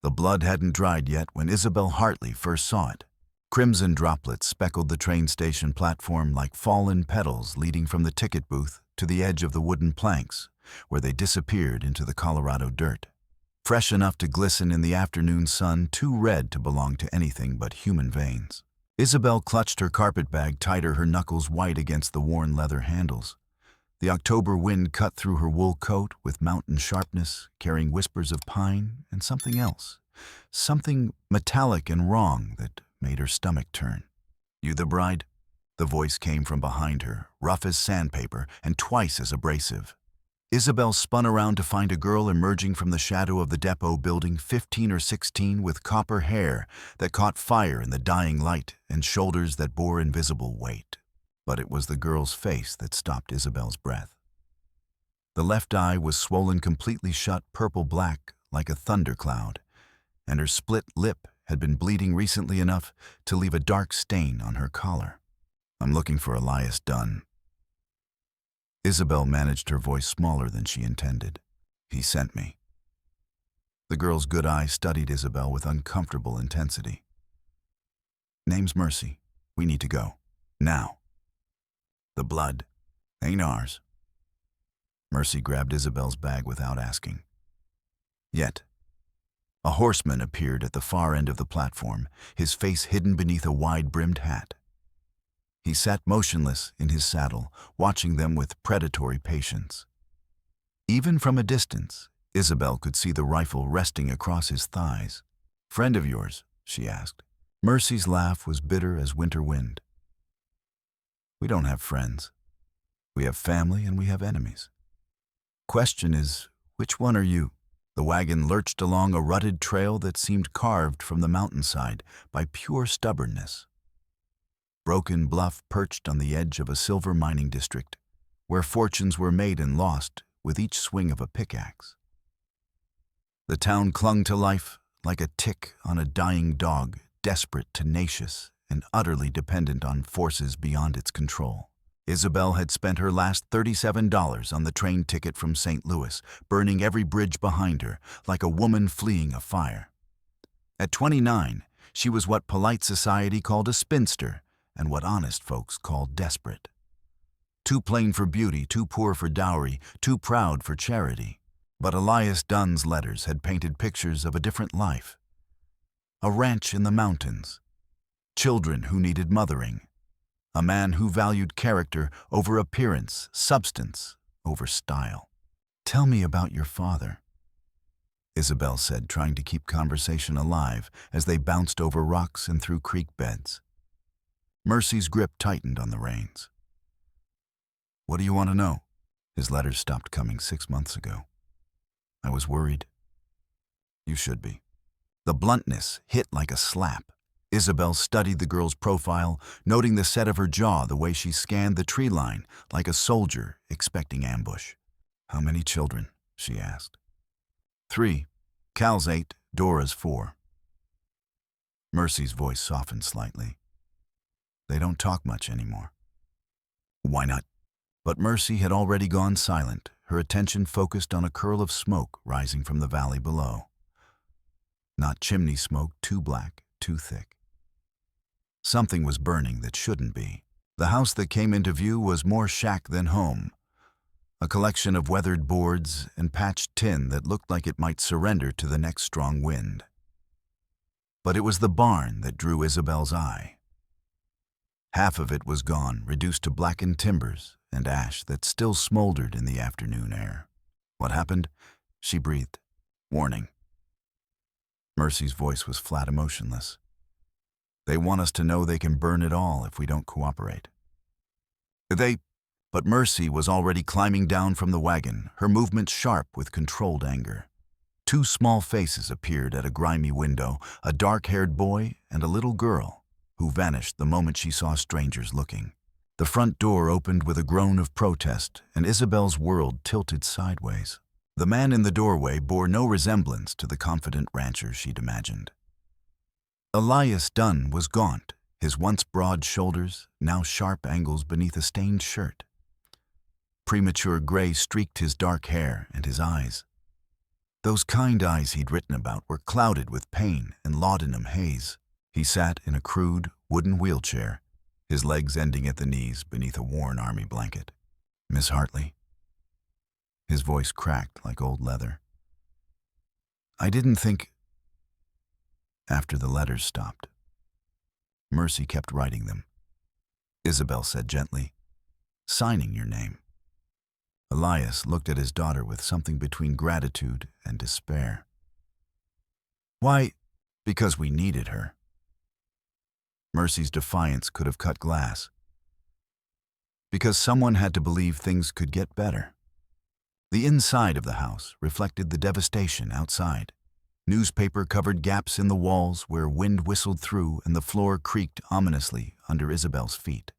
The blood hadn't dried yet when Isobel Hartley first saw it. Crimson droplets speckled the train station platform like fallen petals leading from the ticket booth to the edge of the wooden planks, where they disappeared into the Colorado dirt. Fresh enough to glisten in the afternoon sun, too red to belong to anything but human veins. Isobel clutched her carpetbag tighter, her knuckles white against the worn leather handles. The October wind cut through her wool coat with mountain sharpness, carrying whispers of pine and something else. Something metallic and wrong that made her stomach turn. "You the bride?" The voice came from behind her, rough as sandpaper and twice as abrasive. Isobel spun around to find a girl emerging from the shadow of the depot building, 15 or 16, with copper hair that caught fire in the dying light and shoulders that bore invisible weight. But it was the girl's face that stopped Isobel's breath. The left eye was swollen completely shut, purple-black, like a thundercloud, and her split lip had been bleeding recently enough to leave a dark stain on her collar. "I'm looking for Elias Dunn." Isobel managed her voice smaller than she intended. "He sent me." The girl's good eye studied Isobel with uncomfortable intensity. "Name's Mercy. We need to go. Now." "The blood ain't ours." Mercy grabbed Isobel's bag without asking. Yet, a horseman appeared at the far end of the platform, his face hidden beneath a wide-brimmed hat. He sat motionless in his saddle, watching them with predatory patience. Even from a distance, Isobel could see the rifle resting across his thighs. "Friend of yours?" she asked. Mercy's laugh was bitter as winter wind. "We don't have friends. We have family and we have enemies. Question is, which one are you?" The wagon lurched along a rutted trail that seemed carved from the mountainside by pure stubbornness. Broken Bluff perched on the edge of a silver mining district, where fortunes were made and lost with each swing of a pickaxe. The town clung to life like a tick on a dying dog, desperate, tenacious, and utterly dependent on forces beyond its control. Isobel had spent her last $37 on the train ticket from St. Louis, burning every bridge behind her, like a woman fleeing a fire. At 29, she was what polite society called a spinster, and what honest folks called desperate. Too plain for beauty, too poor for dowry, too proud for charity. But Elias Dunn's letters had painted pictures of a different life. A ranch in the mountains, children who needed mothering, a man who valued character over appearance, substance over style. "Tell me about your father," Isobel said, trying to keep conversation alive as they bounced over rocks and through creek beds. Mercy's grip tightened on the reins. "What do you want to know?" His letters stopped coming 6 months ago. "I was worried." "You should be." The bluntness hit like a slap. Isobel studied the girl's profile, noting the set of her jaw, the way she scanned the tree line like a soldier expecting ambush. "How many children?" she asked. "3. Cal's 8, Dora's 4. Mercy's voice softened slightly. "They don't talk much anymore." "Why not?" But Mercy had already gone silent, her attention focused on a curl of smoke rising from the valley below. Not chimney smoke, too black, too thick. Something was burning that shouldn't be. The house that came into view was more shack than home, a collection of weathered boards and patched tin that looked like it might surrender to the next strong wind. But it was the barn that drew Isobel's eye. Half of it was gone, reduced to blackened timbers and ash that still smoldered in the afternoon air. "What happened?" she breathed. "Warning." Mercy's voice was flat, emotionless. "They want us to know they can burn it all if we don't cooperate." But Mercy was already climbing down from the wagon, her movements sharp with controlled anger. 2 small faces appeared at a grimy window, a dark-haired boy and a little girl, who vanished the moment she saw strangers looking. The front door opened with a groan of protest, and Isobel's world tilted sideways. The man in the doorway bore no resemblance to the confident rancher she'd imagined. Elias Dunn was gaunt, his once broad shoulders now sharp angles beneath a stained shirt. Premature gray streaked his dark hair and his eyes. Those kind eyes he'd written about were clouded with pain and laudanum haze. He sat in a crude, wooden wheelchair, his legs ending at the knees beneath a worn army blanket. "Miss Hartley?" His voice cracked like old leather. "I didn't think—" After the letters stopped, Mercy kept writing them. Isobel said gently, "Signing your name." Elias looked at his daughter with something between gratitude and despair. "Why?" "Because we needed her." Mercy's defiance could have cut glass. "Because someone had to believe things could get better." The inside of the house reflected the devastation outside. Newspaper covered gaps in the walls where wind whistled through and the floor creaked ominously under Isobel's feet.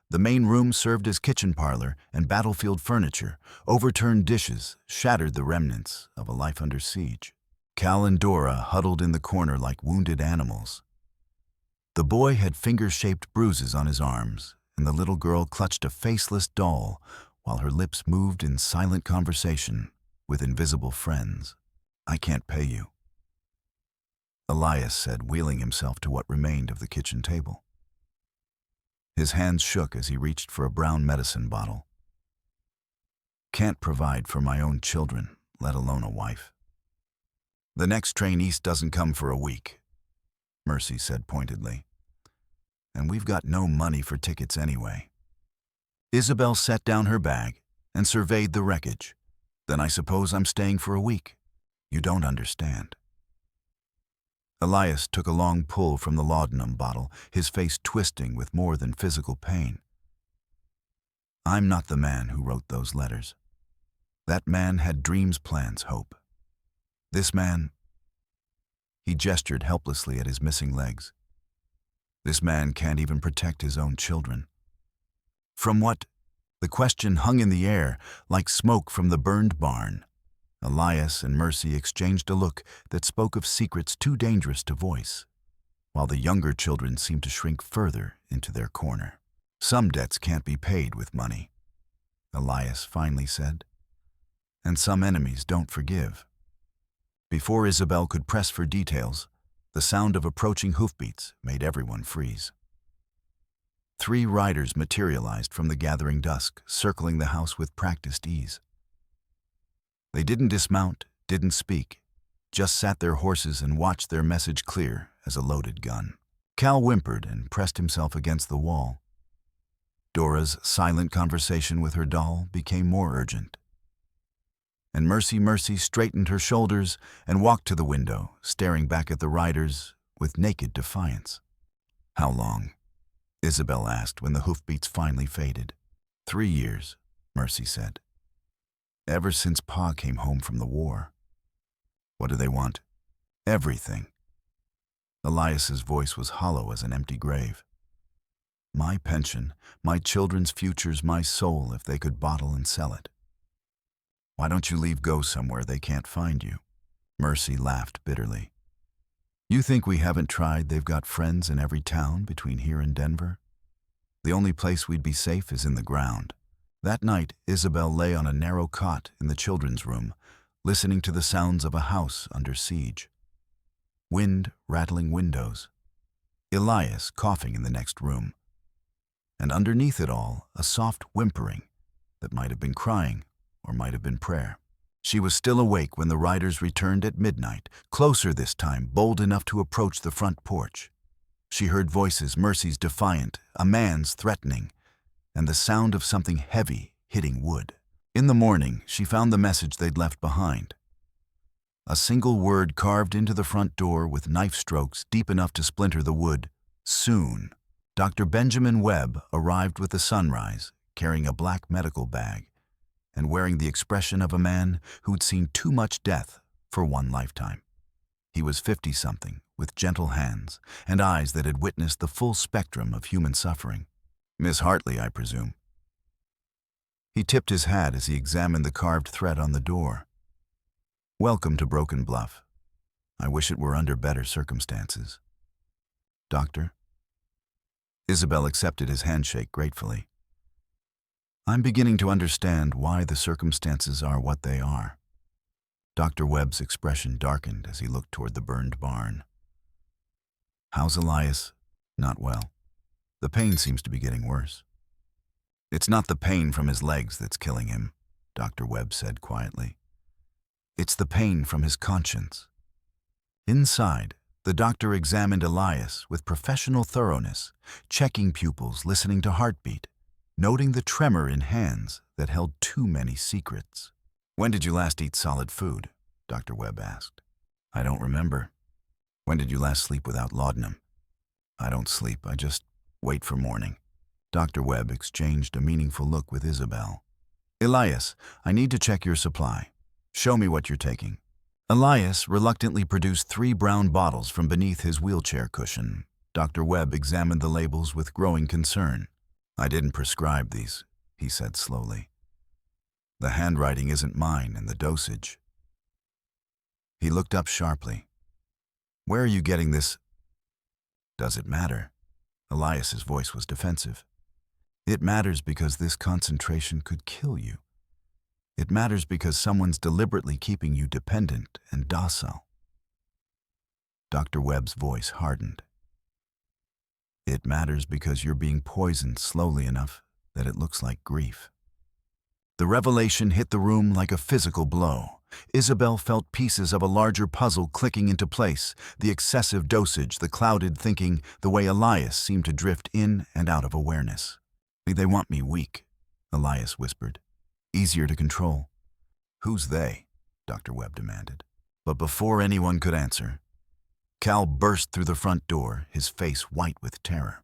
The main room served as kitchen parlor and battlefield furniture. Overturned dishes shattered the remnants of a life under siege. Cal and Dora huddled in the corner like wounded animals. The boy had finger-shaped bruises on his arms, and the little girl clutched a faceless doll while her lips moved in silent conversation with invisible friends. "I can't pay you," Elias said, wheeling himself to what remained of the kitchen table. His hands shook as he reached for a brown medicine bottle. "Can't provide for my own children, let alone a wife." "The next train east doesn't come for a week," Mercy said pointedly. "And we've got no money for tickets anyway." Isobel set down her bag and surveyed the wreckage. "Then I suppose I'm staying for a week. You don't understand." Elias took a long pull from the laudanum bottle, his face twisting with more than physical pain. "I'm not the man who wrote those letters. That man had dreams, plans, hope. This man—" He gestured helplessly at his missing legs. "This man can't even protect his own children." "From what?" The question hung in the air like smoke from the burned barn. Elias and Mercy exchanged a look that spoke of secrets too dangerous to voice, while the younger children seemed to shrink further into their corner. "Some debts can't be paid with money," Elias finally said. "And some enemies don't forgive." Before Isobel could press for details, the sound of approaching hoofbeats made everyone freeze. 3 riders materialized from the gathering dusk, circling the house with practiced ease. They didn't dismount, didn't speak, just sat their horses and watched their message clear as a loaded gun. Cal whimpered and pressed himself against the wall. Dora's silent conversation with her doll became more urgent. And Mercy straightened her shoulders and walked to the window, staring back at the riders with naked defiance. "How long?" Isobel asked when the hoofbeats finally faded. 3 years, Mercy said. "Ever since Pa came home from the war." "What do they want?" "Everything." Elias's voice was hollow as an empty grave. "My pension, my children's futures, my soul, if they could bottle and sell it." "Why don't you leave, go somewhere they can't find you?" Mercy laughed bitterly. "You think we haven't tried? They've got friends in every town between here and Denver. The only place we'd be safe is in the ground." That night, Isobel lay on a narrow cot in the children's room, listening to the sounds of a house under siege. Wind rattling windows. Elias coughing in the next room. And underneath it all, a soft whimpering that might have been crying or might have been prayer. She was still awake when the riders returned at midnight, closer this time, bold enough to approach the front porch. She heard voices, Mercy's defiant, a man's threatening, and the sound of something heavy hitting wood. In the morning, she found the message they'd left behind. A single word carved into the front door with knife strokes deep enough to splinter the wood. Soon. Dr. Benjamin Webb arrived with the sunrise, carrying a black medical bag, and wearing the expression of a man who'd seen too much death for one lifetime. He was 50-something, with gentle hands, and eyes that had witnessed the full spectrum of human suffering. "Miss Hartley, I presume." He tipped his hat as he examined the carved thread on the door. "Welcome to Broken Bluff. I wish it were under better circumstances." "Doctor?" Isobel accepted his handshake gratefully. "I'm beginning to understand why the circumstances are what they are." Dr. Webb's expression darkened as he looked toward the burned barn. "How's Elias?" "Not well. The pain seems to be getting worse." "It's not the pain from his legs that's killing him," Dr. Webb said quietly. "It's the pain from his conscience." Inside, the doctor examined Elias with professional thoroughness, checking pupils, listening to heartbeat, noting the tremor in hands that held too many secrets. "When did you last eat solid food?" Dr. Webb asked. "I don't remember." "When did you last sleep without laudanum?" "I don't sleep, I just wait for morning." Dr. Webb exchanged a meaningful look with Isobel. "Elias, I need to check your supply. Show me what you're taking." Elias reluctantly produced 3 brown bottles from beneath his wheelchair cushion. Dr. Webb examined the labels with growing concern. "I didn't prescribe these," he said slowly. "The handwriting isn't mine and the dosage." He looked up sharply. "Where are you getting this?" "Does it matter?" Elias's voice was defensive. "It matters because this concentration could kill you. It matters because someone's deliberately keeping you dependent and docile." Dr. Webb's voice hardened. "It matters because you're being poisoned slowly enough that it looks like grief." The revelation hit the room like a physical blow. Isobel felt pieces of a larger puzzle clicking into place, the excessive dosage, the clouded thinking, the way Elias seemed to drift in and out of awareness. "They want me weak," Elias whispered. "Easier to control." "Who's they?" Dr. Webb demanded. But before anyone could answer, Cal burst through the front door, his face white with terror.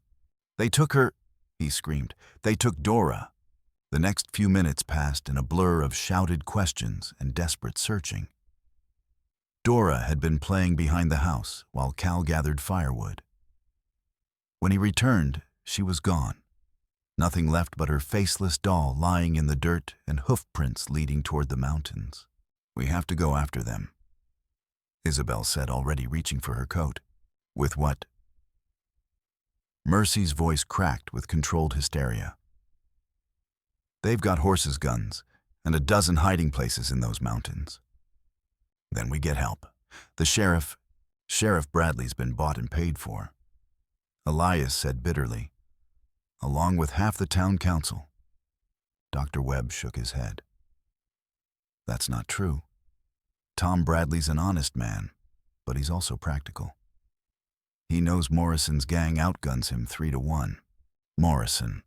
"They took her," he screamed. "They took Dora." The next few minutes passed in a blur of shouted questions and desperate searching. Dora had been playing behind the house while Cal gathered firewood. When he returned, she was gone. Nothing left but her faceless doll lying in the dirt and hoof prints leading toward the mountains. "We have to go after them," Isobel said, already reaching for her coat. "With what?" Mercy's voice cracked with controlled hysteria. "They've got horses' guns and a dozen hiding places in those mountains." "Then we get help. The Sheriff Bradley's been bought and paid for," Elias said bitterly, "along with half the town council." Dr. Webb shook his head. "That's not true. Tom Bradley's an honest man, but he's also practical. He knows Morrison's gang outguns him 3-1. Morrison."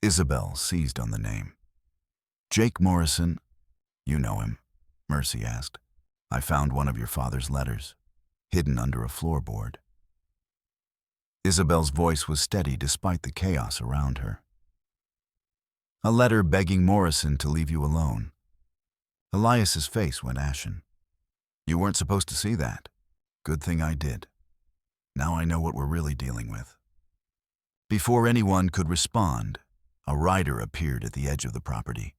Isobel seized on the name. "Jake Morrison." "You know him?" Mercy asked. "I found one of your father's letters, hidden under a floorboard." Isobel's voice was steady despite the chaos around her. "A letter begging Morrison to leave you alone." Elias's face went ashen. "You weren't supposed to see that. Good thing I did. Now I know what we're really dealing with." Before anyone could respond, a rider appeared at the edge of the property.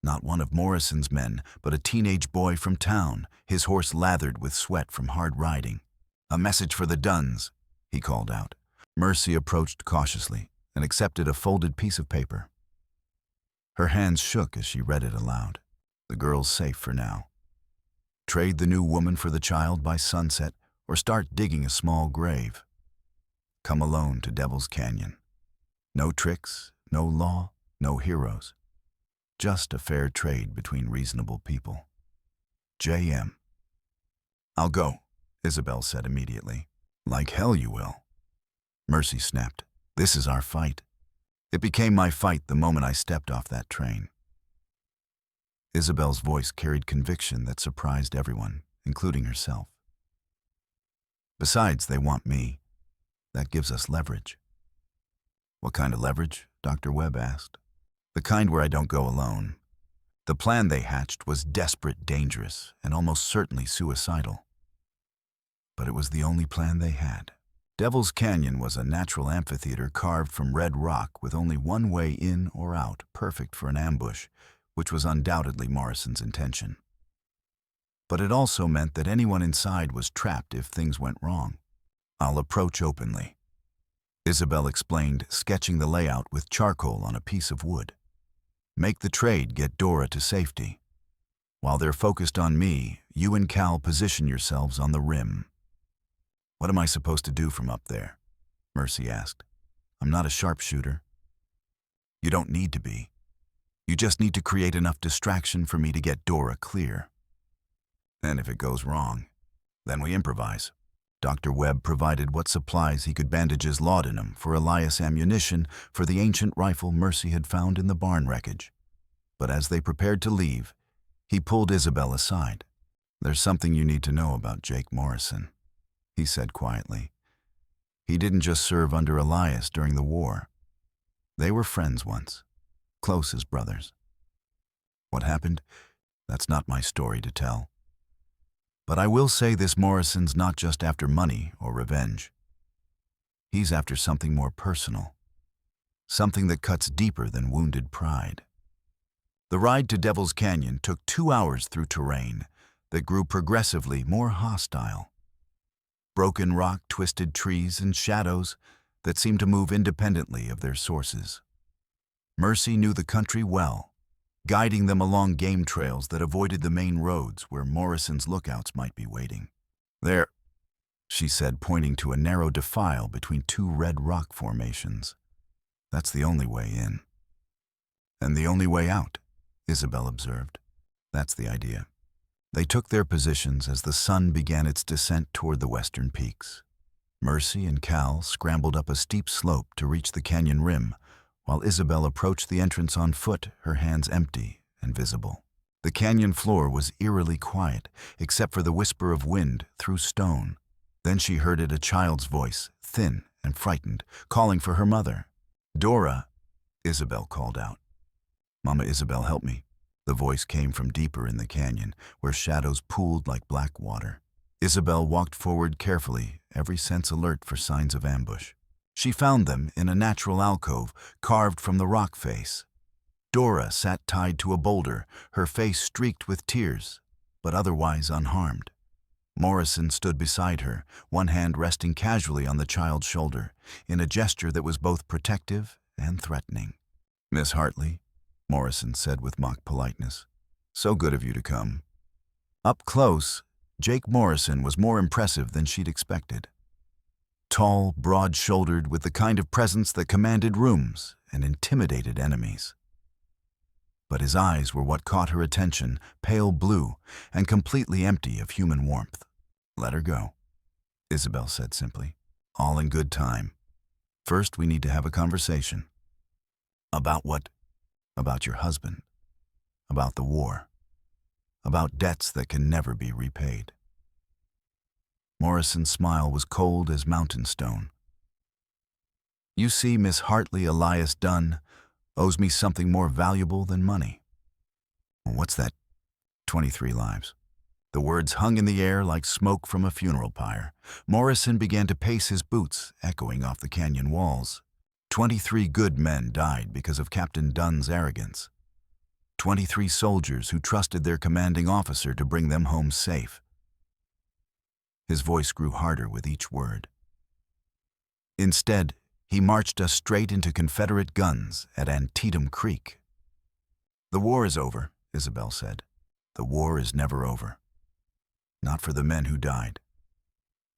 Not one of Morrison's men, but a teenage boy from town, his horse lathered with sweat from hard riding. "A message for the Dunns," he called out. Mercy approached cautiously and accepted a folded piece of paper. Her hands shook as she read it aloud. "The girl's safe for now. Trade the new woman for the child by sunset or start digging a small grave. Come alone to Devil's Canyon. No tricks, no law, no heroes. Just a fair trade between reasonable people. J.M." "I'll go," Isobel said immediately. "Like hell you will." Mercy snapped. "This is our fight. It became my fight the moment I stepped off that train." Isobel's voice carried conviction that surprised everyone, including herself. "Besides, they want me. That gives us leverage." "What kind of leverage?" Dr. Webb asked. "The kind where I don't go alone." The plan they hatched was desperate, dangerous, and almost certainly suicidal. But it was the only plan they had. Devil's Canyon was a natural amphitheater carved from red rock with only one way in or out, perfect for an ambush, which was undoubtedly Morrison's intention. But it also meant that anyone inside was trapped if things went wrong. "I'll approach openly," Isobel explained, sketching the layout with charcoal on a piece of wood. "Make the trade get Dora to safety. While they're focused on me, you and Cal position yourselves on the rim." "What am I supposed to do from up there?" Mercy asked. "I'm not a sharpshooter." "You don't need to be. You just need to create enough distraction for me to get Dora clear. And if it goes wrong, then we improvise." Dr. Webb provided what supplies he could: bandages, laudanum for Elias, ammunition for the ancient rifle Mercy had found in the barn wreckage. But as they prepared to leave, he pulled Isobel aside. "There's something you need to know about Jake Morrison," he said quietly. "He didn't just serve under Elias during the war. They were friends once, close as brothers. What happened? That's not my story to tell. But I will say this: Morrison's not just after money or revenge. He's after something more personal, something that cuts deeper than wounded pride." The ride to Devil's Canyon took 2 hours through terrain that grew progressively more hostile. Broken rock, twisted trees, and shadows that seemed to move independently of their sources. Mercy knew the country well, guiding them along game trails that avoided the main roads where Morrison's lookouts might be waiting. "There," she said, pointing to a narrow defile between 2 red rock formations. "That's the only way in." "And the only way out," Isobel observed. "That's the idea." They took their positions as the sun began its descent toward the western peaks. Mercy and Cal scrambled up a steep slope to reach the canyon rim, while Isobel approached the entrance on foot, her hands empty and visible. The canyon floor was eerily quiet, except for the whisper of wind through stone. Then she heard it: a child's voice, thin and frightened, calling for her mother. "Dora," Isobel called out. "Mama Isobel, help me." The voice came from deeper in the canyon, where shadows pooled like black water. Isobel walked forward carefully, every sense alert for signs of ambush. She found them in a natural alcove carved from the rock face. Dora sat tied to a boulder, her face streaked with tears, but otherwise unharmed. Morrison stood beside her, one hand resting casually on the child's shoulder, in a gesture that was both protective and threatening. "Miss Hartley," Morrison said with mock politeness, "so good of you to come." Up close, Jake Morrison was more impressive than she'd expected. Tall, broad-shouldered, with the kind of presence that commanded rooms and intimidated enemies. But his eyes were what caught her attention, pale blue and completely empty of human warmth. "Let her go," Isobel said simply. "All in good time. First, we need to have a conversation." "About what?" "About your husband. About the war. About debts that can never be repaid." Morrison's smile was cold as mountain stone. "You see, Miss Hartley, Elias Dunn owes me something more valuable than money." "What's that?" 23 lives." The words hung in the air like smoke from a funeral pyre. Morrison began to pace his boots, echoing off the canyon walls. 23 good men died because of Captain Dunn's arrogance. 23 soldiers who trusted their commanding officer to bring them home safe. His voice grew harder with each word. "Instead, he marched us straight into Confederate guns at Antietam Creek." "The war is over," Isobel said. "The war is never over. Not for the men who died.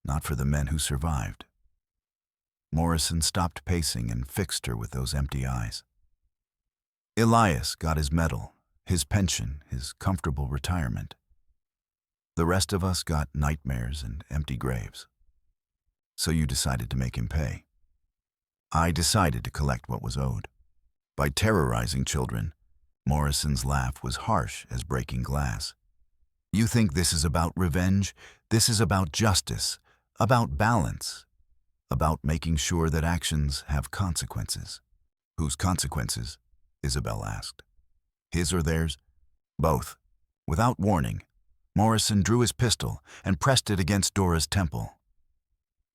Not for the men who survived." Morrison stopped pacing and fixed her with those empty eyes. "Elias got his medal, his pension, his comfortable retirement. The rest of us got nightmares and empty graves. So you decided to make him pay. I decided to collect what was owed. By terrorizing children." Morrison's laugh was harsh as breaking glass. "You think this is about revenge? This is about justice, about balance, about making sure that actions have consequences." "Whose consequences?" Isobel asked. "His or theirs?" "Both." Without warning, Morrison drew his pistol and pressed it against Dora's temple.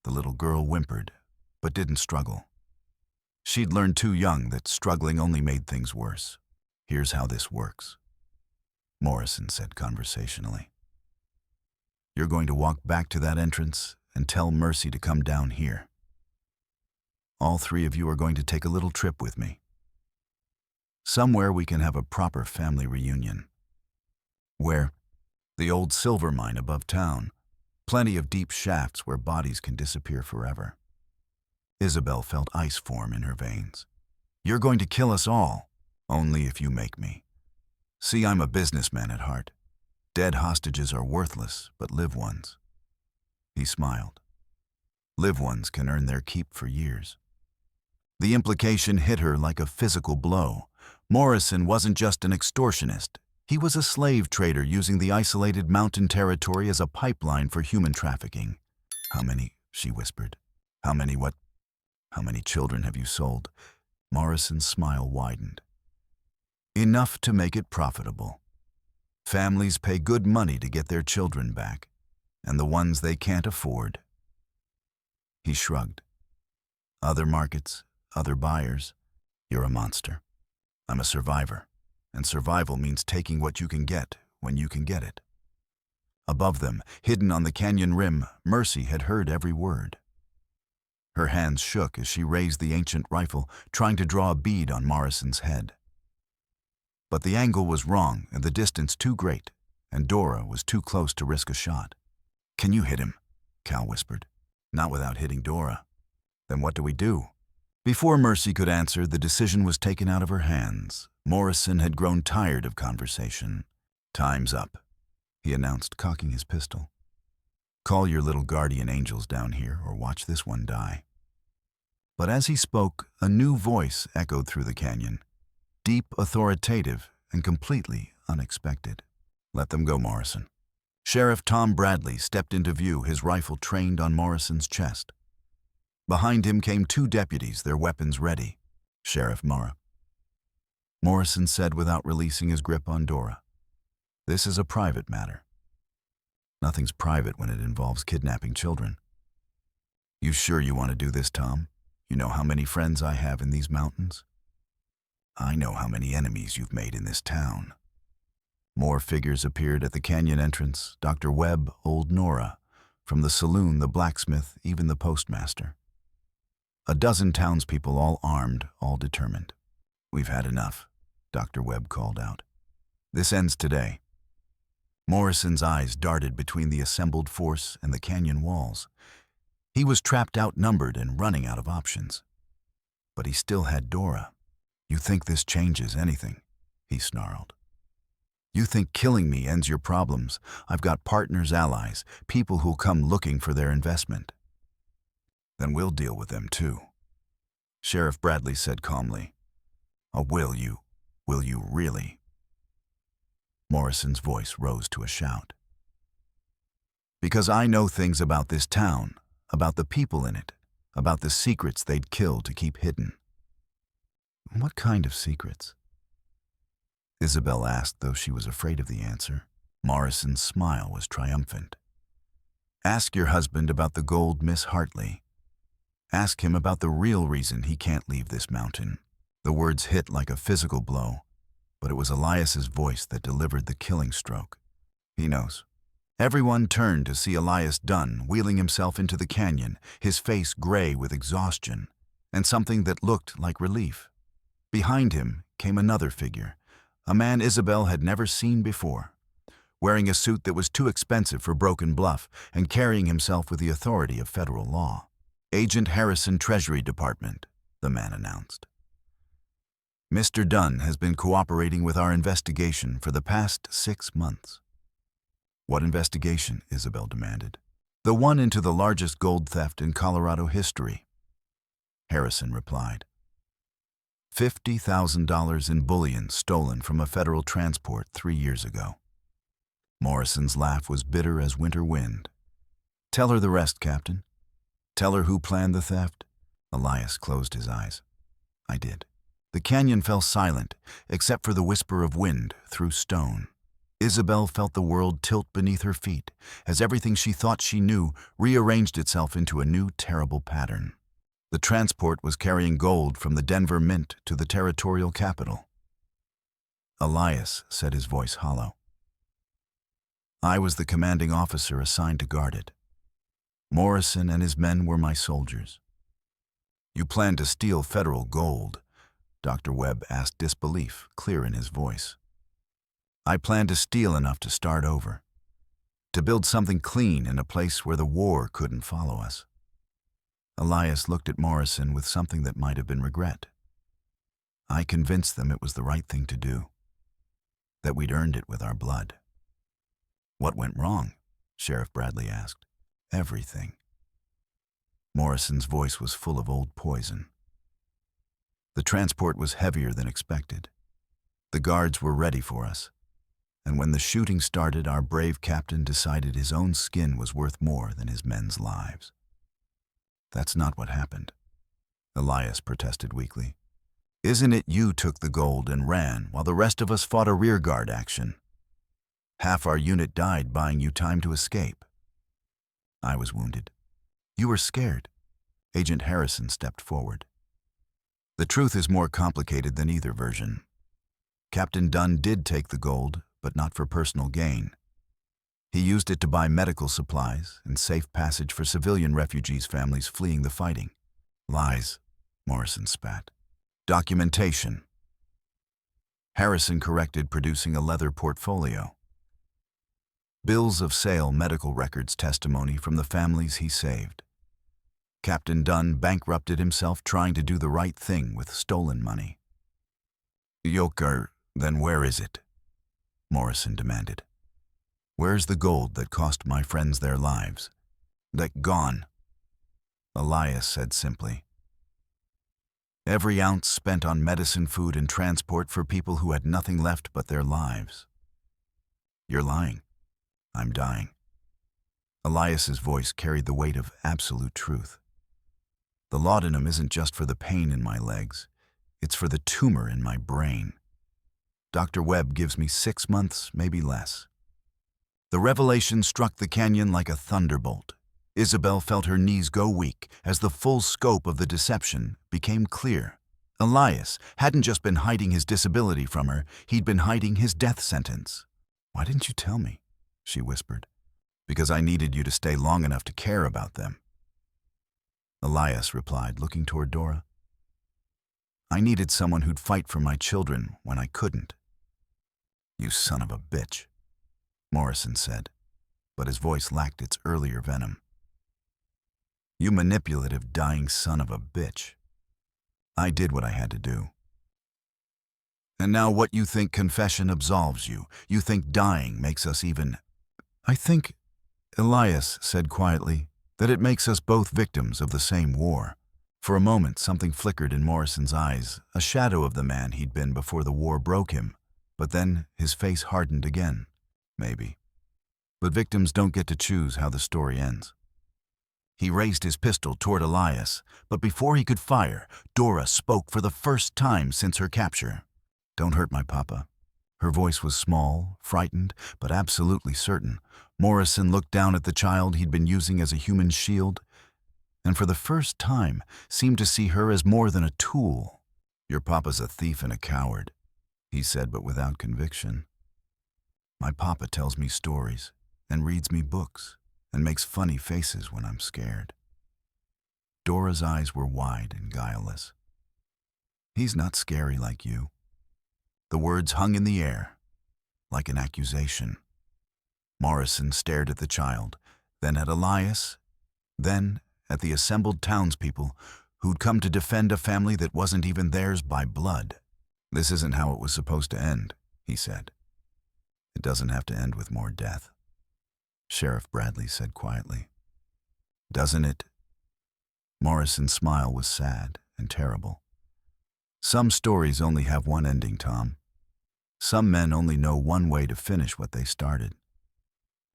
The little girl whimpered, but didn't struggle. She'd learned too young that struggling only made things worse. "Here's how this works," Morrison said conversationally. "You're going to walk back to that entrance and tell Mercy to come down here. All 3 of you are going to take a little trip with me. Somewhere we can have a proper family reunion. Where? The old silver mine above town. Plenty of deep shafts where bodies can disappear forever. Isobel felt ice form in her veins. You're going to kill us all. Only if you make me. See, I'm a businessman at heart. Dead hostages are worthless, but live ones. He smiled. Live ones can earn their keep for years. The implication hit her like a physical blow. Morrison wasn't just an extortionist. He was a slave trader using the isolated mountain territory as a pipeline for human trafficking. How many? She whispered. How many what? How many children have you sold? Morrison's smile widened. Enough to make it profitable. Families pay good money to get their children back, and the ones they can't afford. He shrugged. Other markets, other buyers. You're a monster. I'm a survivor, and survival means taking what you can get when you can get it. Above them, hidden on the canyon rim, Mercy had heard every word. Her hands shook as she raised the ancient rifle, trying to draw a bead on Morrison's head. But the angle was wrong and the distance too great, and Dora was too close to risk a shot. Can you hit him? Cal whispered. Not without hitting Dora. Then what do we do? Before Mercy could answer, the decision was taken out of her hands. Morrison had grown tired of conversation. Time's up, he announced, cocking his pistol. Call your little guardian angels down here or watch this one die. But as he spoke, a new voice echoed through the canyon. Deep, authoritative, and completely unexpected. Let them go, Morrison. Sheriff Tom Bradley stepped into view, his rifle trained on Morrison's chest. Behind him came two deputies, their weapons ready. Sheriff Mara. Morrison said without releasing his grip on Dora. This is a private matter. Nothing's private when it involves kidnapping children. You sure you want to do this, Tom? You know how many friends I have in these mountains? I know how many enemies you've made in this town. More figures appeared at the canyon entrance. Dr. Webb, old Nora. From the saloon, the blacksmith, even the postmaster. A dozen townspeople, all armed, all determined. We've had enough, Dr. Webb called out. This ends today. Morrison's eyes darted between the assembled force and the canyon walls. He was trapped, outnumbered, and running out of options. But he still had Dora. You think this changes anything? He snarled. You think killing me ends your problems? I've got partners, allies, people who'll come looking for their investment. Then we'll deal with them too. Sheriff Bradley said calmly. Oh, will you? Will you really? Morrison's voice rose to a shout. Because I know things about this town, about the people in it, about the secrets they'd kill to keep hidden. What kind of secrets? Isobel asked, though she was afraid of the answer. Morrison's smile was triumphant. Ask your husband about the gold, Miss Hartley. Ask him about the real reason he can't leave this mountain. The words hit like a physical blow, but it was Elias's voice that delivered the killing stroke. He knows. Everyone turned to see Elias Dunn wheeling himself into the canyon, his face gray with exhaustion, and something that looked like relief. Behind him came another figure, a man Isobel had never seen before, wearing a suit that was too expensive for Broken Bluff and carrying himself with the authority of federal law. Agent Harrison, Treasury Department, the man announced. Mr. Dunn has been cooperating with our investigation for the past 6 months. What investigation? Isobel demanded. The one into the largest gold theft in Colorado history. Harrison replied. $50,000 in bullion stolen from a federal transport 3 years ago. Morrison's laugh was bitter as winter wind. Tell her the rest, Captain. Tell her who planned the theft. Elias closed his eyes. I did. The canyon fell silent, except for the whisper of wind through stone. Isobel felt the world tilt beneath her feet, as everything she thought she knew rearranged itself into a new terrible pattern. The transport was carrying gold from the Denver Mint to the territorial capital. Elias said, his voice hollow. I was the commanding officer assigned to guard it. Morrison and his men were my soldiers. You plan to steal federal gold? Dr. Webb asked, disbelief clear in his voice. I planned to steal enough to start over, to build something clean in a place where the war couldn't follow us. Elias looked at Morrison with something that might have been regret. I convinced them it was the right thing to do, that we'd earned it with our blood. What went wrong? Sheriff Bradley asked. Everything. Morrison's voice was full of old poison. The transport was heavier than expected. The guards were ready for us, and when the shooting started, our brave captain decided his own skin was worth more than his men's lives. That's not what happened, Elias protested weakly. Isn't it you took the gold and ran while the rest of us fought a rearguard action? Half our unit died buying you time to escape. I was wounded. You were scared. Agent Harrison stepped forward. The truth is more complicated than either version. Captain Dunn did take the gold, but not for personal gain. He used it to buy medical supplies and safe passage for civilian refugees' families fleeing the fighting. Lies, Morrison spat. Documentation. Harrison corrected, producing a leather portfolio. Bills of sale, medical records, testimony from the families he saved. Captain Dunn bankrupted himself trying to do the right thing with stolen money. Yoker, then where is it? Morrison demanded. Where's the gold that cost my friends their lives? That gone, Elias said simply. Every ounce spent on medicine, food, and transport for people who had nothing left but their lives. You're lying. I'm dying. Elias's voice carried the weight of absolute truth. The laudanum isn't just for the pain in my legs. It's for the tumor in my brain. Dr. Webb gives me 6 months, maybe less. The revelation struck the canyon like a thunderbolt. Isobel felt her knees go weak as the full scope of the deception became clear. Elias hadn't just been hiding his disability from her, he'd been hiding his death sentence. Why didn't you tell me? She whispered. Because I needed you to stay long enough to care about them. Elias replied, looking toward Dora. I needed someone who'd fight for my children when I couldn't. You son of a bitch, Morrison said, but his voice lacked its earlier venom. You manipulative, dying son of a bitch. I did what I had to do. And now what you think confession absolves you? You think dying makes us even... I think, Elias said quietly, that it makes us both victims of the same war. For a moment, something flickered in Morrison's eyes, a shadow of the man he'd been before the war broke him. But then his face hardened again. Maybe. But victims don't get to choose how the story ends. He raised his pistol toward Elias, but before he could fire, Dora spoke for the first time since her capture. Don't hurt my papa. Her voice was small, frightened, but absolutely certain. Morrison looked down at the child he'd been using as a human shield, and for the first time seemed to see her as more than a tool. Your papa's a thief and a coward, he said, but without conviction. My papa tells me stories and reads me books and makes funny faces when I'm scared. Dora's eyes were wide and guileless. He's not scary like you. The words hung in the air, like an accusation. Morrison stared at the child, then at Elias, then at the assembled townspeople who'd come to defend a family that wasn't even theirs by blood. This isn't how it was supposed to end, he said. It doesn't have to end with more death, Sheriff Bradley said quietly. Doesn't it? Morrison's smile was sad and terrible. Some stories only have one ending, Tom. Some men only know one way to finish what they started.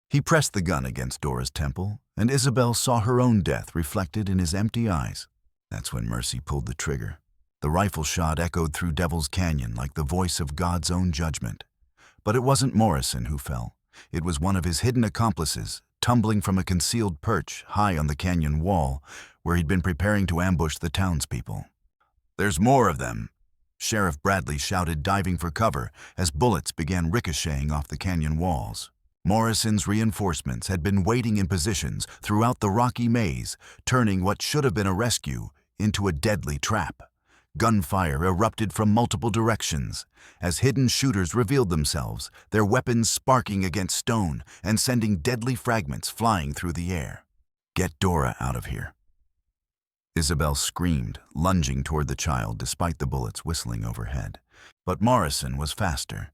He pressed the gun against Dora's temple, and Isobel saw her own death reflected in his empty eyes. That's when Mercy pulled the trigger. The rifle shot echoed through Devil's Canyon like the voice of God's own judgment. But it wasn't Morrison who fell. It was one of his hidden accomplices, tumbling from a concealed perch high on the canyon wall, where he'd been preparing to ambush the townspeople. There's more of them, Sheriff Bradley shouted, diving for cover as bullets began ricocheting off the canyon walls. Morrison's reinforcements had been waiting in positions throughout the rocky maze, turning what should have been a rescue into a deadly trap. Gunfire erupted from multiple directions as hidden shooters revealed themselves, their weapons sparking against stone and sending deadly fragments flying through the air. "Get Dora out of here," Isobel screamed, lunging toward the child despite the bullets whistling overhead. But Morrison was faster.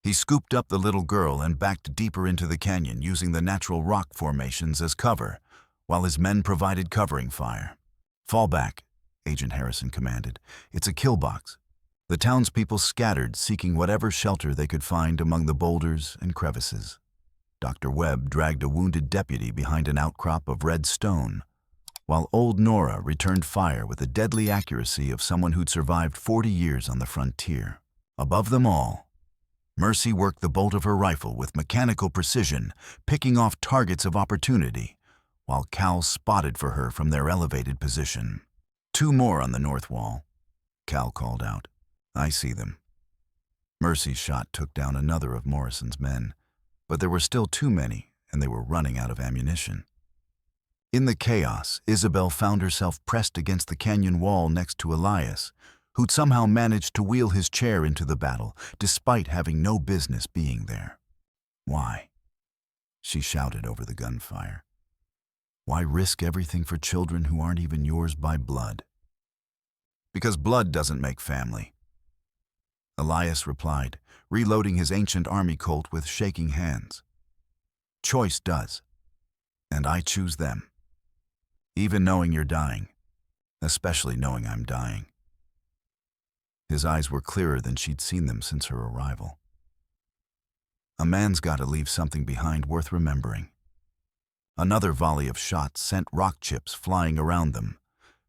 He scooped up the little girl and backed deeper into the canyon using the natural rock formations as cover, while his men provided covering fire. "Fall back," Agent Harrison commanded. "It's a kill box." The townspeople scattered, seeking whatever shelter they could find among the boulders and crevices. Dr. Webb dragged a wounded deputy behind an outcrop of red stone, while old Nora returned fire with the deadly accuracy of someone who'd survived 40 years on the frontier. Above them all, Mercy worked the bolt of her rifle with mechanical precision, picking off targets of opportunity, while Cal spotted for her from their elevated position. "Two more on the north wall," Cal called out. "I see them." Mercy's shot took down another of Morrison's men, but there were still too many, and they were running out of ammunition. In the chaos, Isobel found herself pressed against the canyon wall next to Elias, who'd somehow managed to wheel his chair into the battle, despite having no business being there. "Why?" she shouted over the gunfire. "Why risk everything for children who aren't even yours by blood?" "Because blood doesn't make family," Elias replied, reloading his ancient army Colt with shaking hands. "Choice does, and I choose them. Even knowing you're dying, especially knowing I'm dying." His eyes were clearer than she'd seen them since her arrival. "A man's got to leave something behind worth remembering." Another volley of shots sent rock chips flying around them.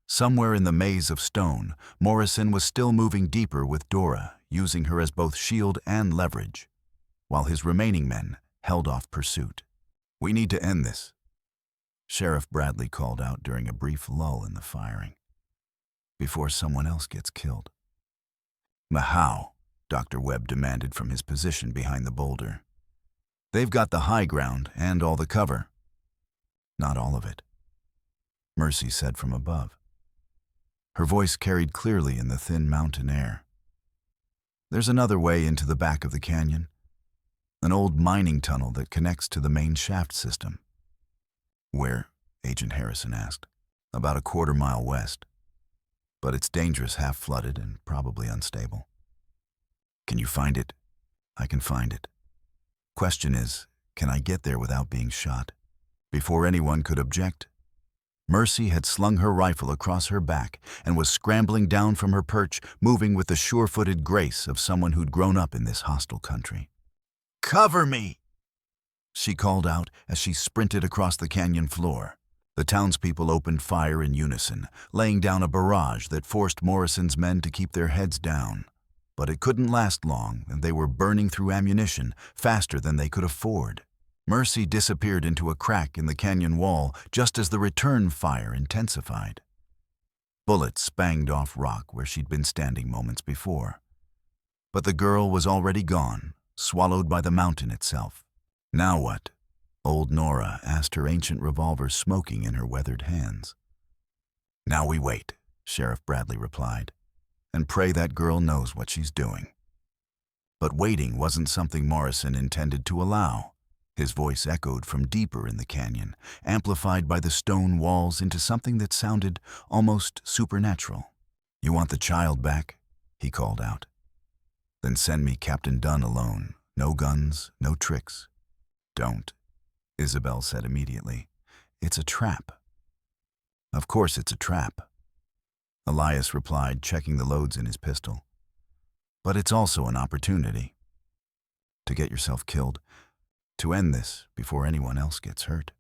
Somewhere in the maze of stone, Morrison was still moving deeper with Dora, using her as both shield and leverage, while his remaining men held off pursuit. "We need to end this," Sheriff Bradley called out during a brief lull in the firing, "before someone else gets killed." "How?" Dr. Webb demanded from his position behind the boulder. "They've got the high ground and all the cover." "Not all of it," Mercy said from above. Her voice carried clearly in the thin mountain air. "There's another way into the back of the canyon, an old mining tunnel that connects to the main shaft system." "Where?" Agent Harrison asked. "About a quarter-mile west. But it's dangerous, half-flooded, and probably unstable." "Can you find it?" "I can find it. Question is, can I get there without being shot?" Before anyone could object, Mercy had slung her rifle across her back and was scrambling down from her perch, moving with the sure-footed grace of someone who'd grown up in this hostile country. "Cover me!" she called out as she sprinted across the canyon floor. The townspeople opened fire in unison, laying down a barrage that forced Morrison's men to keep their heads down. But it couldn't last long, and they were burning through ammunition faster than they could afford. Mercy disappeared into a crack in the canyon wall just as the return fire intensified. Bullets spanged off rock where she'd been standing moments before. But the girl was already gone, swallowed by the mountain itself. "Now what?" Old Nora asked, her ancient revolver smoking in her weathered hands. "Now we wait," Sheriff Bradley replied, "and pray that girl knows what she's doing." But waiting wasn't something Morrison intended to allow. His voice echoed from deeper in the canyon, amplified by the stone walls into something that sounded almost supernatural. "You want the child back?" he called out. "Then send me Captain Dunn alone. No guns, no tricks." "Don't," Isobel said immediately. "It's a trap." "Of course it's a trap," Elias replied, checking the loads in his pistol. "But it's also an opportunity. To get yourself killed, to end this before anyone else gets hurt."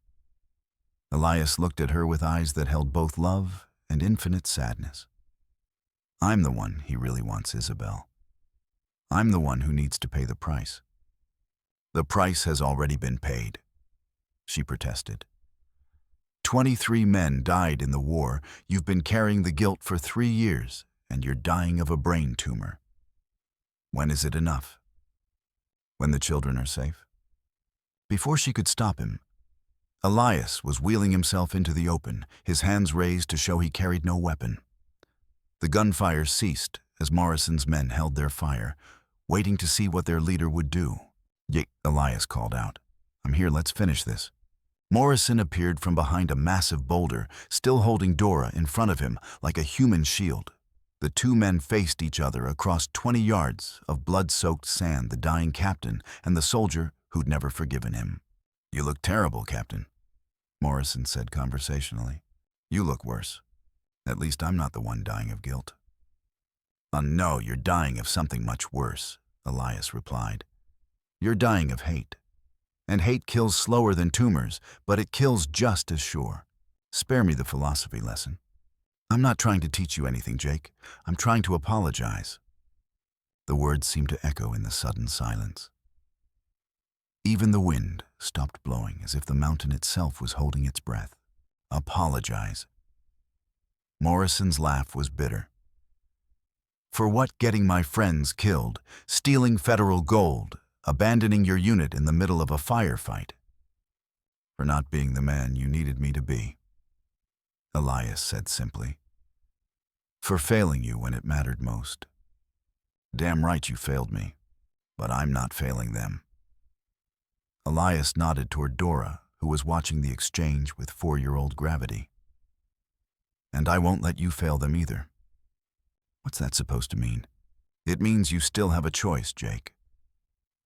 Elias looked at her with eyes that held both love and infinite sadness. "I'm the one he really wants, Isobel. I'm the one who needs to pay the price." "The price has already been paid," she protested. 23 men died in the war. You've been carrying the guilt for 3 years, and you're dying of a brain tumor. When is it enough? When the children are safe? Before she could stop him, Elias was wheeling himself into the open, his hands raised to show he carried no weapon. The gunfire ceased as Morrison's men held their fire, waiting to see what their leader would do. Elias called out. "I'm here, let's finish this." Morrison appeared from behind a massive boulder, still holding Dora in front of him like a human shield. The two men faced each other across 20 yards of blood-soaked sand, the dying captain and the soldier who'd never forgiven him. "You look terrible, Captain," Morrison said conversationally. "You look worse. At least I'm not the one dying of guilt." No, you're dying of something much worse," Elias replied. "You're dying of hate. And hate kills slower than tumors, but it kills just as sure. Spare me the philosophy lesson. I'm not trying to teach you anything, Jake. I'm trying to apologize." The words seemed to echo in the sudden silence. Even the wind stopped blowing, as if the mountain itself was holding its breath. "Apologize." Morrison's laugh was bitter. "For what? Getting my friends killed, stealing federal gold, abandoning your unit in the middle of a firefight. For not being the man you needed me to be," Elias said simply. "For failing you when it mattered most. Damn right you failed me, but I'm not failing them." Elias nodded toward Dora, who was watching the exchange with 4-year-old gravity. "And I won't let you fail them either." "What's that supposed to mean?" "It means you still have a choice, Jake.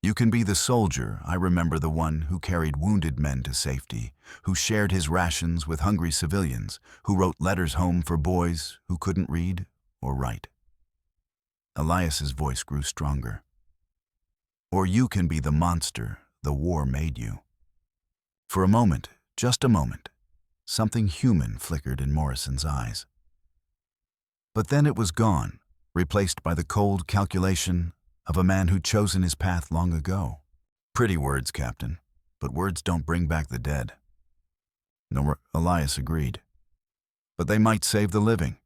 You can be the soldier I remember, the one who carried wounded men to safety, who shared his rations with hungry civilians, who wrote letters home for boys who couldn't read or write." Elias's voice grew stronger. "Or you can be the monster the war made you." For a moment, just a moment, something human flickered in Morrison's eyes. But then it was gone, replaced by the cold calculation of a man who'd chosen his path long ago. "Pretty words, Captain, but words don't bring back the dead." No, Elias agreed. "But they might save the living."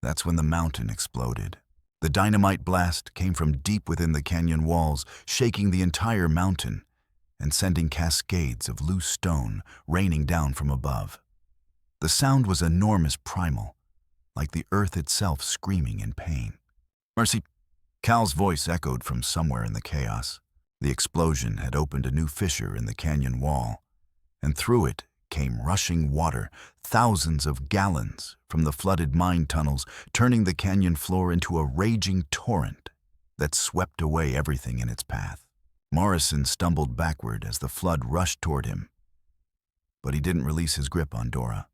That's when the mountain exploded. The dynamite blast came from deep within the canyon walls, shaking the entire mountain and sending cascades of loose stone raining down from above. The sound was enormous, primal, like the earth itself screaming in pain. "Mercy!" Cal's voice echoed from somewhere in the chaos. The explosion had opened a new fissure in the canyon wall, and through it came rushing water, thousands of gallons from the flooded mine tunnels, turning the canyon floor into a raging torrent that swept away everything in its path. Morrison stumbled backward as the flood rushed toward him, but he didn't release his grip on Dora.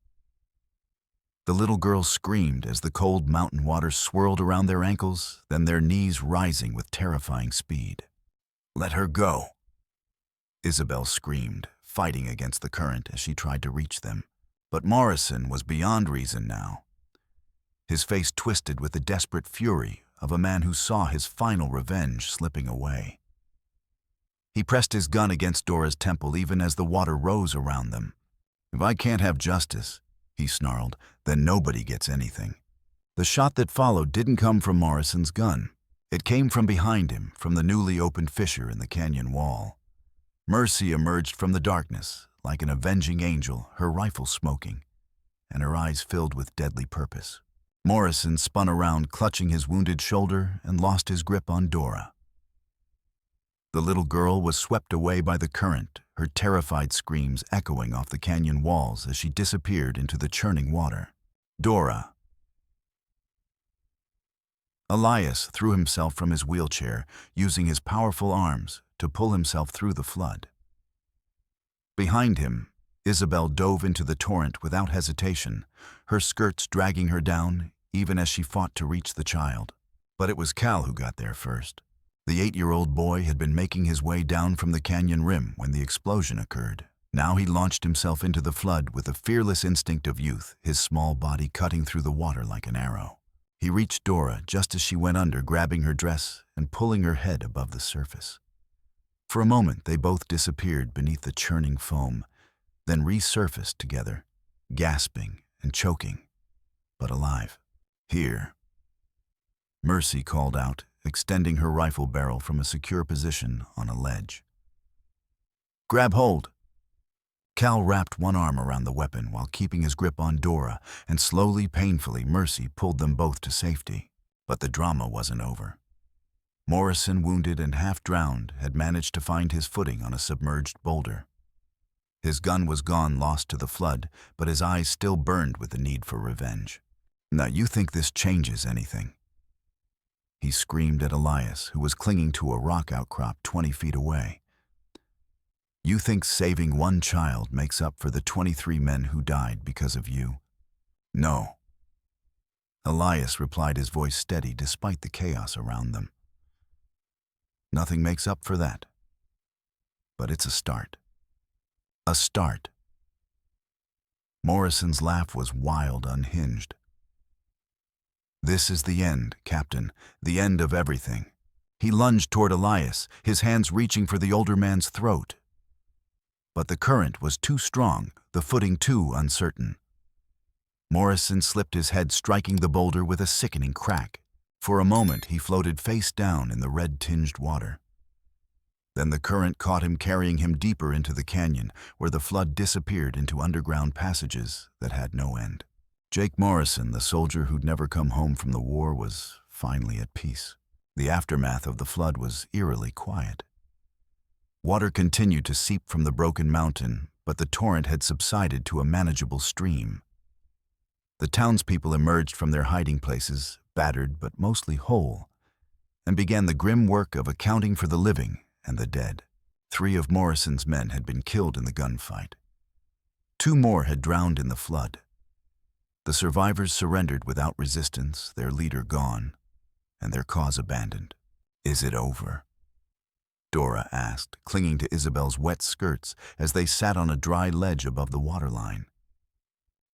The little girl screamed as the cold mountain water swirled around their ankles, then their knees rising with terrifying speed. "Let her go!" Isobel screamed, fighting against the current as she tried to reach them. But Morrison was beyond reason now. His face twisted with the desperate fury of a man who saw his final revenge slipping away. He pressed his gun against Dora's temple even as the water rose around them. "If I can't have justice," he snarled, "then nobody gets anything." The shot that followed didn't come from Morrison's gun. It came from behind him, from the newly opened fissure in the canyon wall. Mercy emerged from the darkness, like an avenging angel, her rifle smoking, and her eyes filled with deadly purpose. Morrison spun around, clutching his wounded shoulder, and lost his grip on Dora. The little girl was swept away by the current, her terrified screams echoing off the canyon walls as she disappeared into the churning water. "Dora!" Elias threw himself from his wheelchair, using his powerful arms to pull himself through the flood. Behind him, Isobel dove into the torrent without hesitation, her skirts dragging her down even as she fought to reach the child. But it was Cal who got there first. The 8-year-old boy had been making his way down from the canyon rim when the explosion occurred. Now he launched himself into the flood with the fearless instinct of youth, his small body cutting through the water like an arrow. He reached Dora just as she went under, grabbing her dress and pulling her head above the surface. For a moment, they both disappeared beneath the churning foam, then resurfaced together, gasping and choking, but alive. "Here." Mercy called out, extending her rifle barrel from a secure position on a ledge. "Grab hold." Cal wrapped one arm around the weapon while keeping his grip on Dora, and slowly, painfully, Mercy pulled them both to safety. But the drama wasn't over. Morrison, wounded and half-drowned, had managed to find his footing on a submerged boulder. His gun was gone, lost to the flood, but his eyes still burned with the need for revenge. "Now you think this changes anything?" He screamed at Elias, who was clinging to a rock outcrop 20 feet away. "You think saving one child makes up for the 23 men who died because of you?" "No." Elias replied, his voice steady despite the chaos around them. "Nothing makes up for that. But it's a start. A start." Morrison's laugh was wild, unhinged. "This is the end, Captain, the end of everything." He lunged toward Elias, his hands reaching for the older man's throat. But the current was too strong, the footing too uncertain. Morrison slipped his head, striking the boulder with a sickening crack. For a moment, he floated face down in the red-tinged water. Then the current caught him, carrying him deeper into the canyon, where the flood disappeared into underground passages that had no end. Jake Morrison, the soldier who'd never come home from the war, was finally at peace. The aftermath of the flood was eerily quiet. Water continued to seep from the broken mountain, but the torrent had subsided to a manageable stream. The townspeople emerged from their hiding places, battered but mostly whole, and began the grim work of accounting for the living and the dead. 3 of Morrison's men had been killed in the gunfight. 2 more had drowned in the flood. The survivors surrendered without resistance, their leader gone, and their cause abandoned. "Is it over?" Dora asked, clinging to Isobel's wet skirts as they sat on a dry ledge above the waterline.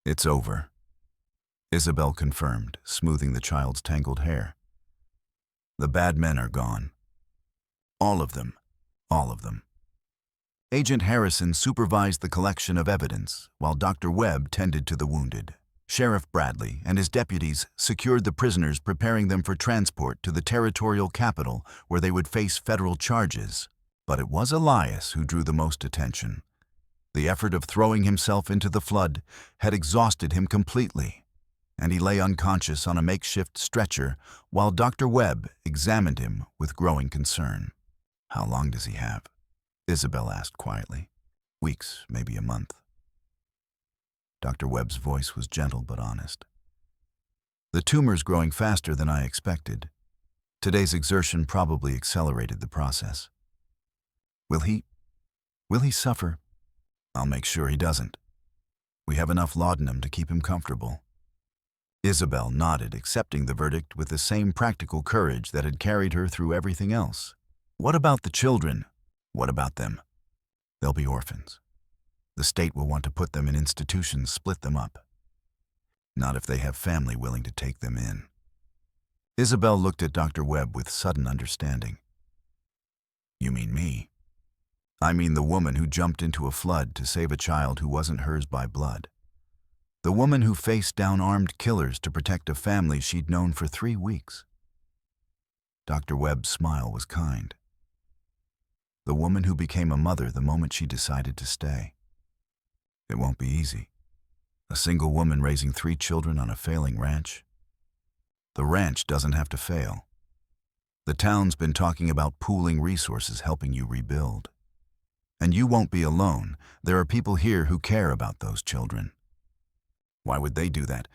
"It's over," Isobel confirmed, smoothing the child's tangled hair. "The bad men are gone. All of them. All of them." Agent Harrison supervised the collection of evidence, while Dr. Webb tended to the wounded. Sheriff Bradley and his deputies secured the prisoners, preparing them for transport to the territorial capital, where they would face federal charges. But it was Elias who drew the most attention. The effort of throwing himself into the flood had exhausted him completely, and he lay unconscious on a makeshift stretcher while Dr. Webb examined him with growing concern. "How long does he have?" Isobel asked quietly. "Weeks, maybe a month." Dr. Webb's voice was gentle but honest. "The tumor's growing faster than I expected. Today's exertion probably accelerated the process." Will he suffer?" "I'll make sure he doesn't. We have enough laudanum to keep him comfortable." Isobel nodded, accepting the verdict with the same practical courage that had carried her through everything else. "What about the children?" "What about them?" "They'll be orphans. The state will want to put them in institutions, split them up. Not if they have family willing to take them in." Isobel looked at Dr. Webb with sudden understanding. "You mean me?" "I mean the woman who jumped into a flood to save a child who wasn't hers by blood. The woman who faced down armed killers to protect a family she'd known for 3 weeks. Dr. Webb's smile was kind. The woman who became a mother the moment she decided to stay. It won't be easy. A single woman raising 3 children on a failing ranch. The ranch doesn't have to fail. The town's been talking about pooling resources, helping you rebuild. And you won't be alone. There are people here who care about those children." "Why would they do that?"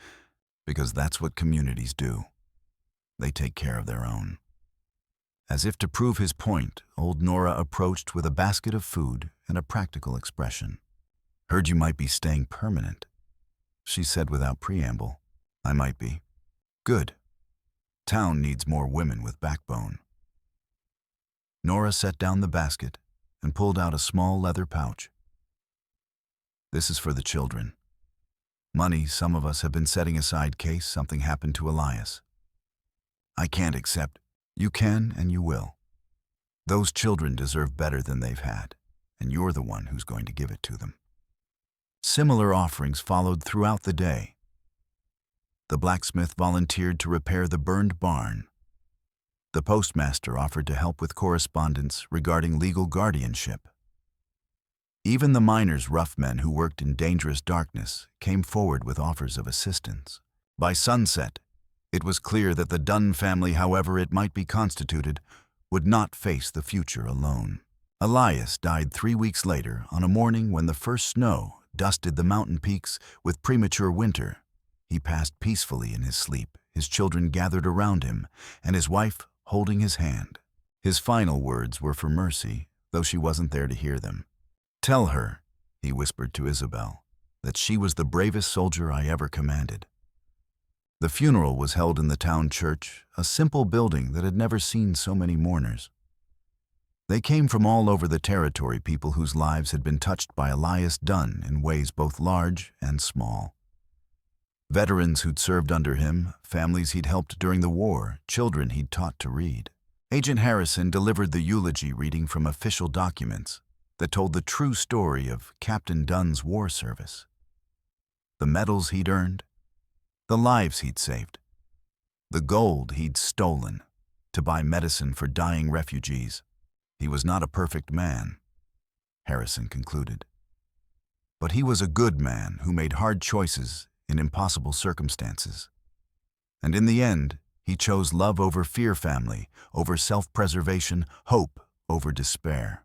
"Because that's what communities do. They take care of their own." As if to prove his point, old Nora approached with a basket of food and a practical expression. "Heard you might be staying permanent," she said without preamble. "I might be." "Good. Town needs more women with backbone." Nora set down the basket and pulled out a small leather pouch. "This is for the children. Money some of us have been setting aside in case something happened to Elias. I can't accept." "You can and you will. Those children deserve better than they've had, and you're the one who's going to give it to them." Similar offerings followed throughout the day. The blacksmith volunteered to repair the burned barn. The postmaster offered to help with correspondence regarding legal guardianship. Even the miners' rough men who worked in dangerous darkness came forward with offers of assistance. By sunset, it was clear that the Dunn family, however it might be constituted, would not face the future alone. Elias died 3 weeks later on a morning when the first snow dusted the mountain peaks with premature winter. He passed peacefully in his sleep, his children gathered around him, and his wife holding his hand. His final words were for Mercy, though she wasn't there to hear them. "Tell her," he whispered to Isobel, "that she was the bravest soldier I ever commanded." The funeral was held in the town church, a simple building that had never seen so many mourners. They came from all over the territory, people whose lives had been touched by Elias Dunn in ways both large and small. Veterans who'd served under him, families he'd helped during the war, children he'd taught to read. Agent Harrison delivered the eulogy reading from official documents that told the true story of Captain Dunn's war service. The medals he'd earned, the lives he'd saved, the gold he'd stolen to buy medicine for dying refugees. He was not a perfect man, Harrison concluded. But he was a good man who made hard choices in impossible circumstances. And in the end, he chose love over fear, family over self-preservation, hope over despair.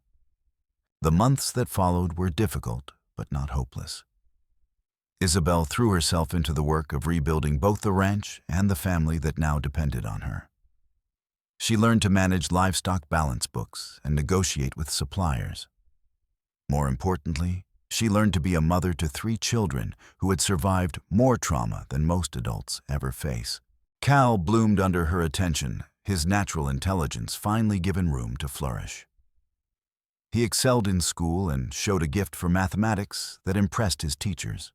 The months that followed were difficult, but not hopeless. Isobel threw herself into the work of rebuilding both the ranch and the family that now depended on her. She learned to manage livestock balance books and negotiate with suppliers. More importantly, she learned to be a mother to 3 children who had survived more trauma than most adults ever face. Cal bloomed under her attention, his natural intelligence finally given room to flourish. He excelled in school and showed a gift for mathematics that impressed his teachers.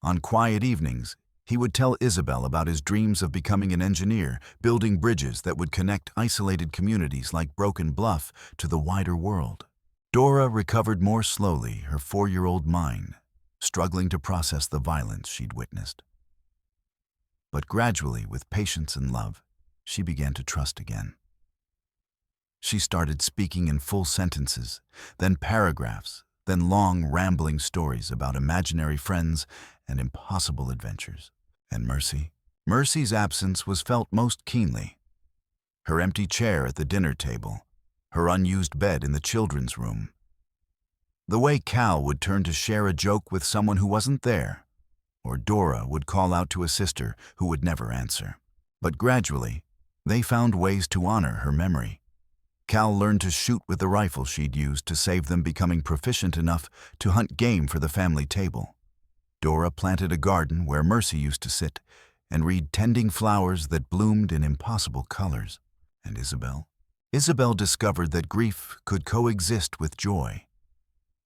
On quiet evenings, he would tell Isobel about his dreams of becoming an engineer, building bridges that would connect isolated communities like Broken Bluff to the wider world. Dora recovered more slowly, her 4-year-old mind, struggling to process the violence she'd witnessed. But gradually, with patience and love, she began to trust again. She started speaking in full sentences, then paragraphs, then long, rambling stories about imaginary friends and impossible adventures. And Mercy's absence was felt most keenly. Her empty chair at the dinner table, her unused bed in the children's room. The way Cal would turn to share a joke with someone who wasn't there, or Dora would call out to a sister who would never answer. But gradually, they found ways to honor her memory. Cal learned to shoot with the rifle she'd used to save them, becoming proficient enough to hunt game for the family table. Dora planted a garden where Mercy used to sit and read, tending flowers that bloomed in impossible colors. And Isobel discovered that grief could coexist with joy,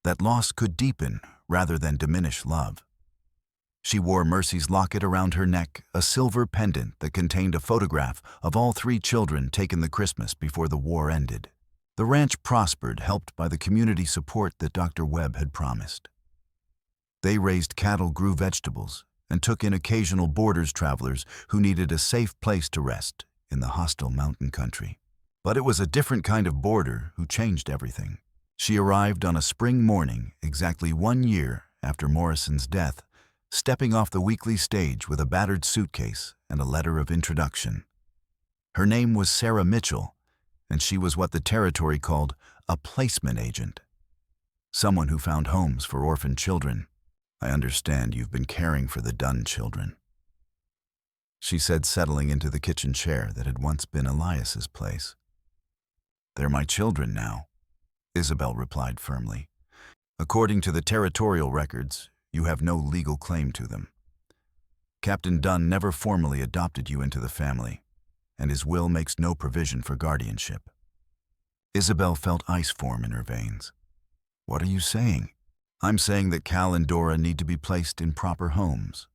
that loss could deepen rather than diminish love. She wore Mercy's locket around her neck, a silver pendant that contained a photograph of all 3 children taken the Christmas before the war ended. The ranch prospered, helped by the community support that Dr. Webb had promised. They raised cattle, grew vegetables, and took in occasional borders travelers who needed a safe place to rest in the hostile mountain country. But it was a different kind of border who changed everything. She arrived on a spring morning, exactly 1 year after Morrison's death, stepping off the weekly stage with a battered suitcase and a letter of introduction. Her name was Sarah Mitchell, and she was what the territory called a placement agent, someone who found homes for orphaned children. "I understand you've been caring for the Dunn children," she said, settling into the kitchen chair that had once been Elias's place. "They're my children now," Isobel replied firmly. "According to the territorial records, you have no legal claim to them. Captain Dunn never formally adopted you into the family, and his will makes no provision for guardianship." Isobel felt ice form in her veins. "What are you saying?" "I'm saying that Cal and Dora need to be placed in proper homes.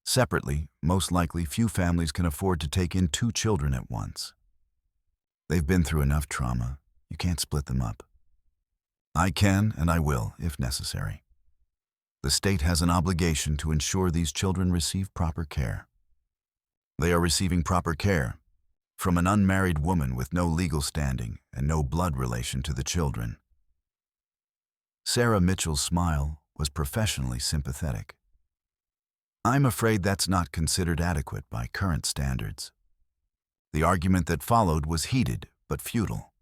Separately, most likely few families can afford to take in 2 children at once. They've been through enough trauma. You can't split them up. I can and I will, if necessary. The state has an obligation to ensure these children receive proper care. They are receiving proper care from an unmarried woman with no legal standing and no blood relation to the children." Sarah Mitchell's smile was professionally sympathetic. I'm afraid that's not considered adequate by current standards. The argument that followed was heated but futile.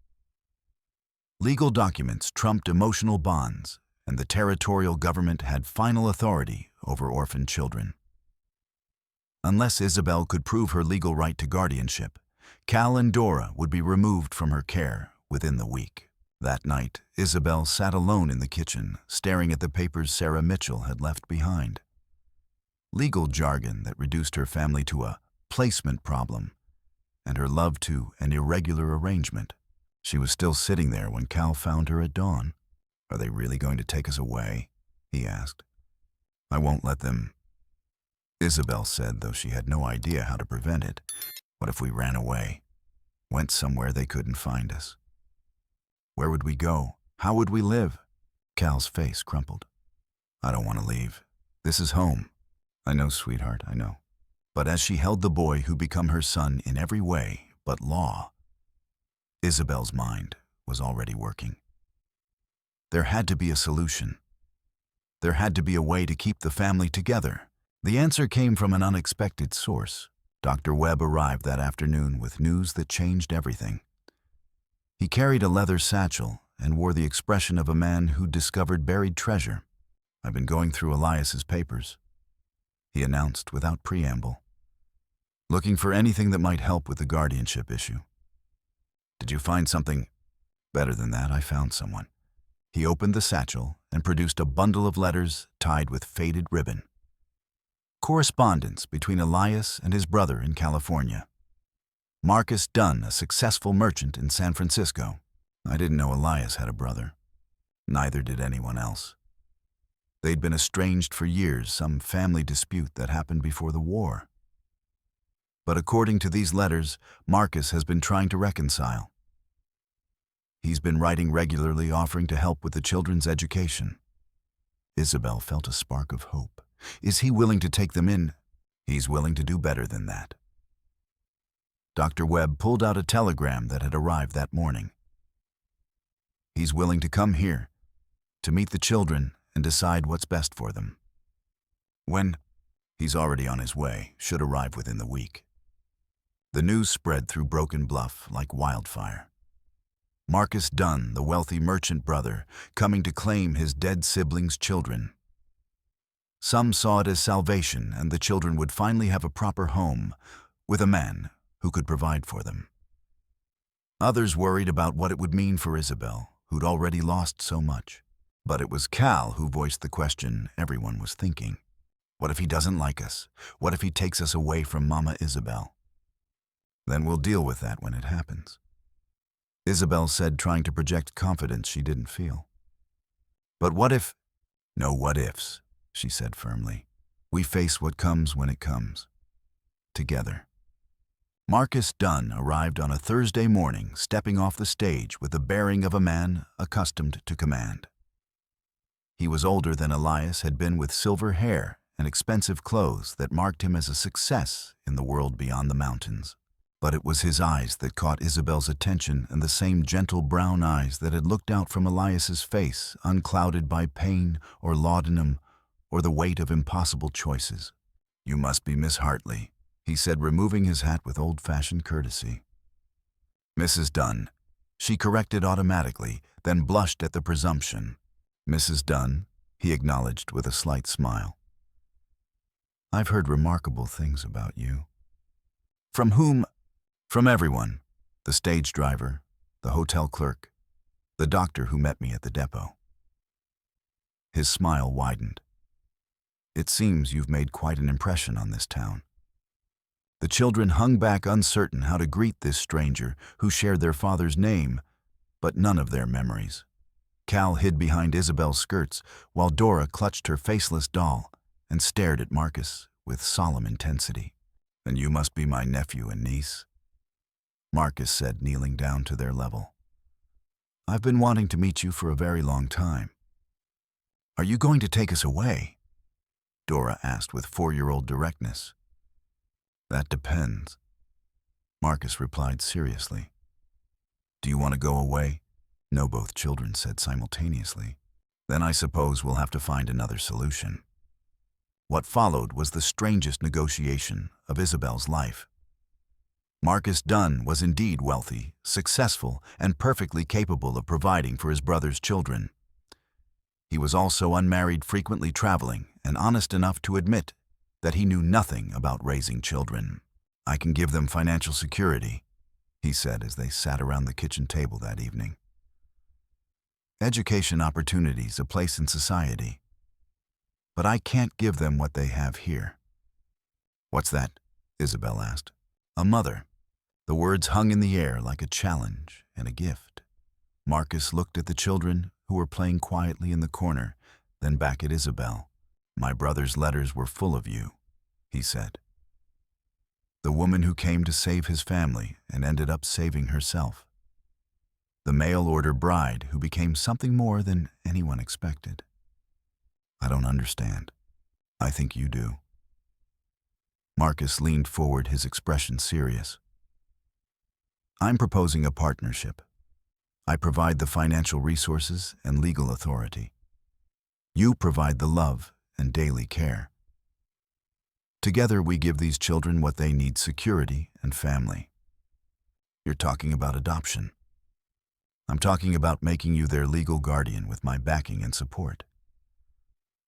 Legal documents trumped emotional bonds, and the territorial government had final authority over orphan children. Unless Isobel could prove her legal right to guardianship, Cal and Dora would be removed from her care within the week. That night, Isobel sat alone in the kitchen, staring at the papers Sarah Mitchell had left behind. Legal jargon that reduced her family to a placement problem, and her love to an irregular arrangement. She was still sitting there when Cal found her at dawn. "Are they really going to take us away?" he asked. "I won't let them," Isobel said, though she had no idea how to prevent it. "What if we ran away? Went somewhere they couldn't find us? Where would we go? How would we live?" Cal's face crumpled. "I don't want to leave. This is home." "I know, sweetheart, I know." But as she held the boy who became her son in every way but law, Isobel's mind was already working. There had to be a solution. There had to be a way to keep the family together. The answer came from an unexpected source. Dr. Webb arrived that afternoon with news that changed everything. He carried a leather satchel and wore the expression of a man who discovered buried treasure. "I've been going through Elias's papers," he announced without preamble, "looking for anything that might help with the guardianship issue." "Did you find something?" "Better than that, I found someone." He opened the satchel and produced a bundle of letters tied with faded ribbon. Correspondence between Elias and his brother in California. Marcus Dunn, a successful merchant in San Francisco. I didn't know Elias had a brother. Neither did anyone else. They'd been estranged for years, some family dispute that happened before the war. But according to these letters, Marcus has been trying to reconcile. He's been writing regularly, offering to help with the children's education. Isobel felt a spark of hope. Is he willing to take them in? He's willing to do better than that. Dr. Webb pulled out a telegram that had arrived that morning. He's willing to come here, to meet the children and decide what's best for them. When? He's already on his way, should arrive within the week. The news spread through Broken Bluff like wildfire. Marcus Dunn, the wealthy merchant brother, coming to claim his dead siblings' children. Some saw it as salvation, and the children would finally have a proper home with a man who could provide for them. Others worried about what it would mean for Isobel, who'd already lost so much. But it was Cal who voiced the question everyone was thinking. What if he doesn't like us? What if he takes us away from Mama Isobel? Then we'll deal with that when it happens, Isobel said, trying to project confidence she didn't feel. But what if? No what ifs, she said firmly. We face what comes when it comes. Together. Marcus Dunn arrived on a Thursday morning, stepping off the stage with the bearing of a man accustomed to command. He was older than Elias had been, with silver hair and expensive clothes that marked him as a success in the world beyond the mountains. But it was his eyes that caught Isobel's attention, and the same gentle brown eyes that had looked out from Elias's face, unclouded by pain or laudanum or the weight of impossible choices. You must be Miss Hartley, he said, removing his hat with old-fashioned courtesy. Mrs. Dunn, she corrected automatically, then blushed at the presumption. Mrs. Dunn, he acknowledged with a slight smile. I've heard remarkable things about you. From whom? From everyone. The stage driver, the hotel clerk, the doctor who met me at the depot. His smile widened. It seems you've made quite an impression on this town. The children hung back, uncertain how to greet this stranger who shared their father's name, but none of their memories. Cal hid behind Isobel's skirts, while Dora clutched her faceless doll and stared at Marcus with solemn intensity. And you must be my nephew and niece, Marcus said, kneeling down to their level. I've been wanting to meet you for a very long time. Are you going to take us away? Dora asked with 4-year-old directness. That depends, Marcus replied seriously. Do you want to go away? No, both children said simultaneously. Then I suppose we'll have to find another solution. What followed was the strangest negotiation of Isabel's life. Marcus Dunn was indeed wealthy, successful, and perfectly capable of providing for his brother's children. He was also unmarried, frequently traveling, and honest enough to admit that he knew nothing about raising children. "I can give them financial security," he said as they sat around the kitchen table that evening. "Education opportunities, a place in society. But I can't give them what they have here." "What's that?" Isobel asked. "A mother." The words hung in the air like a challenge and a gift. Marcus looked at the children, who were playing quietly in the corner, then back at Isobel. "My brother's letters were full of you," he said. "The woman who came to save his family and ended up saving herself. The mail-order bride who became something more than anyone expected. I don't understand. I think you do." Marcus leaned forward, his expression serious. "I'm proposing a partnership. I provide the financial resources and legal authority. You provide the love and daily care. Together we give these children what they need: security and family." "You're talking about adoption." "I'm talking about making you their legal guardian with my backing and support.